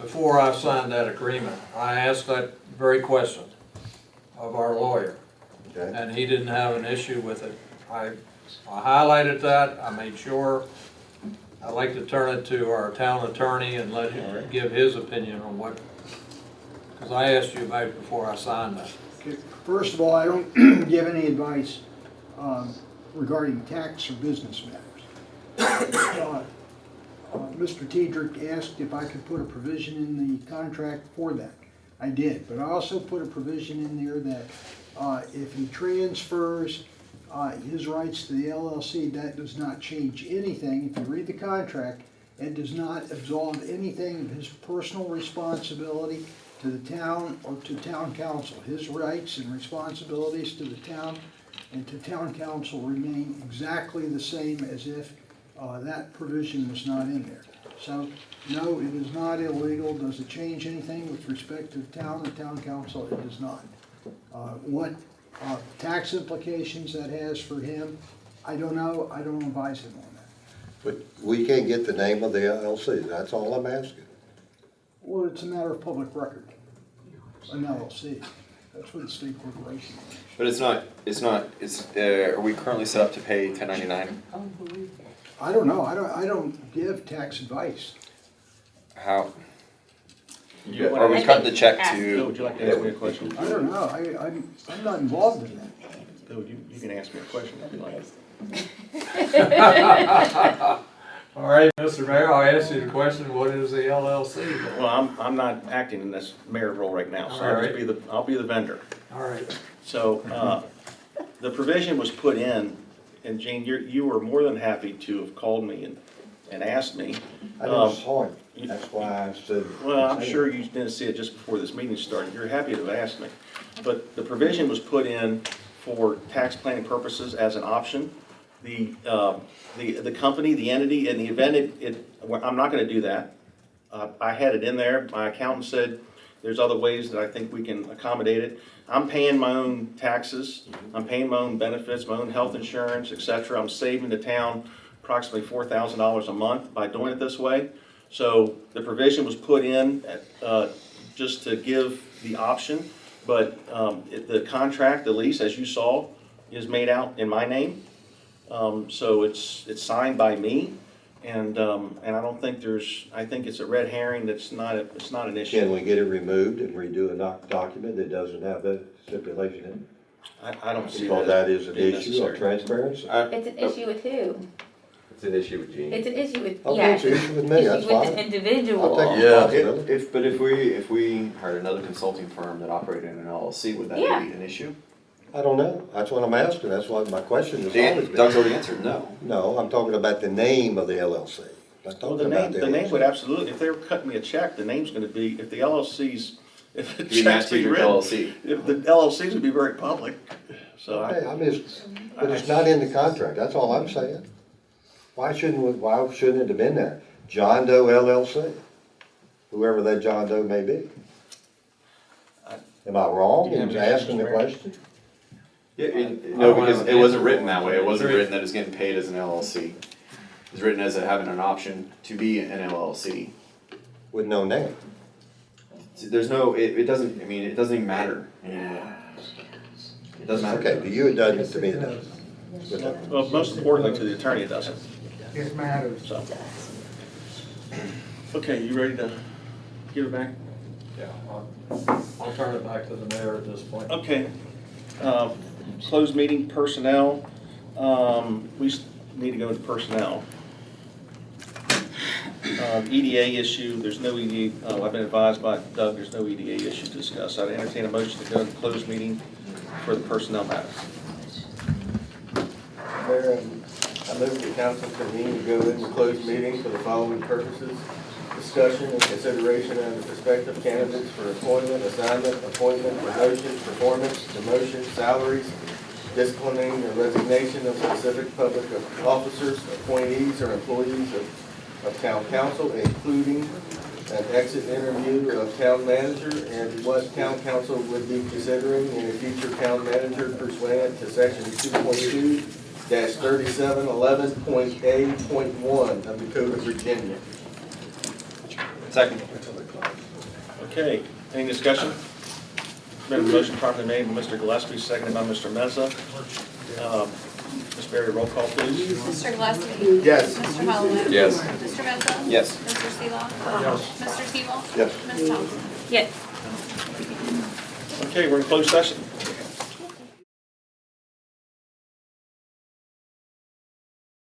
Before I signed that agreement, I asked that very question of our lawyer. Okay. and he didn't have an issue with it. I highlighted that, I made sure. I'd like to turn it to our town attorney and let him give his opinion on what, because I asked you about it before I signed that. Okay, first of all, I don't give any advice regarding tax or business matters. Mr. Tederick asked if I could put a provision in the contract for that. I did, but I also put a provision in there that if he transfers his rights to the LLC, that does not change anything. If you read the contract, it does not absolve anything of his personal responsibility to the town or to town council. His rights and responsibilities to the town and to town council remain exactly the same as if that provision was not in there. So, no, it is not illegal. Does it change anything with respect to the town or town council? It does not. What tax implications that has for him, I don't know. I don't advise him on that. But we can't get the name of the LLC, that's all I'm asking. Well, it's a matter of public record, an LLC. That's what a state corporation is. But are we currently set up to pay 1099? I don't know. I don't give tax advice. How? Are we cutting the check Bill, would to? you like to ask me a question? I don't know. I'm not involved in that. Bill, you can ask me a question if you like. All right, Mr. Mayor, I'll ask you the question, what is the LLC? Well, I'm not acting in this mayor role right now, so I'll be the vendor. All right. So, the provision was put in, and Gene, you were more than happy to have called me and asked me. I didn't saw it, that's why I said. Well, I'm sure you didn't see it just before this meeting started. You're happy to have asked me. But the provision was put in for tax planning purposes as an option. The company, the entity, in the event I'm not gonna do that. I had it in there. My accountant said there's other ways that I think we can accommodate it. I'm paying my own taxes. I'm paying my own benefits, my own health insurance, et cetera. I'm saving the town approximately $4,000 a month by doing it this way. So the provision was put in just to give the option, but the contract, the lease, as you saw, is made out in my name. So it's signed by me, and I don't think I think it's a red herring. It's not an issue. Can we get it removed and redo a document that doesn't have that stipulation in it? I don't see Because that is an being issue of necessary. transparency. It's an issue with who? It's an issue with Gene. It's an issue with, Okay, yeah. it's an issue with me, that's Issue with fine. the individual. I'll take Yeah, responsibility. if we hired another consulting firm that operated in an LLC, would that Yeah. be an issue? I don't know, that's what I'm asking, that's why my question has always been. Doug's already answered no. No, I'm talking about the name of the LLC. I'm not Well, talking about the the name LLC. would absolutely, if they were cutting me a check, the name's gonna be, if the LLC's, if the Be check's Matt being Tederick written, LLC. if the LLC's would be very public, so Okay, but it's not in the contract, that's all I'm saying. Why shouldn't it have been there? John Doe LLC, whoever that John Doe may be. Am I wrong in asking the question? Yeah, no, because it wasn't written that way. It wasn't written that it's getting paid as an LLC. It's written as having an option to be an LLC. With no name. So there's no, it doesn't, I mean, it doesn't even matter anymore. It doesn't matter. Okay, to you it doesn't, to me it doesn't. well, most importantly to the attorney, it doesn't. It matters. So. Okay, you ready to give it back? Yeah, I'll turn it back to the mayor at this point. Okay. Closed meeting personnel. We need to go into personnel. EDA issue, there's no EDA, I've been advised by Doug, there's no EDA issue to discuss. I'd entertain a motion to go into closed meeting for the personnel matter. Mayor, I move the council convene to go into closed meeting for the following purposes: discussion and consideration of the prospective candidates for employment, assignment, appointment, promotion, performance, demotion, salaries, disciplining or resignation of specific public officers, appointees, or employees of town council, including an exit interview of town manager and what town council would be considering in a future town manager pursuant to section 2.2-3711.A.1 of the Code of Virginia. Second. Okay, any discussion? Been a motion properly made by Mr. Gillespie, seconded by Mr. Meza. Ms. Berry, roll call, please. Mr. Gillespie. Yes. Mr. Holloway. Yes. Mr. Meza. Yes. Mr. Seelow. Yes. Mr. Tewalt. Yes. Ms. Thompson. Yes. Okay, we're in closed session.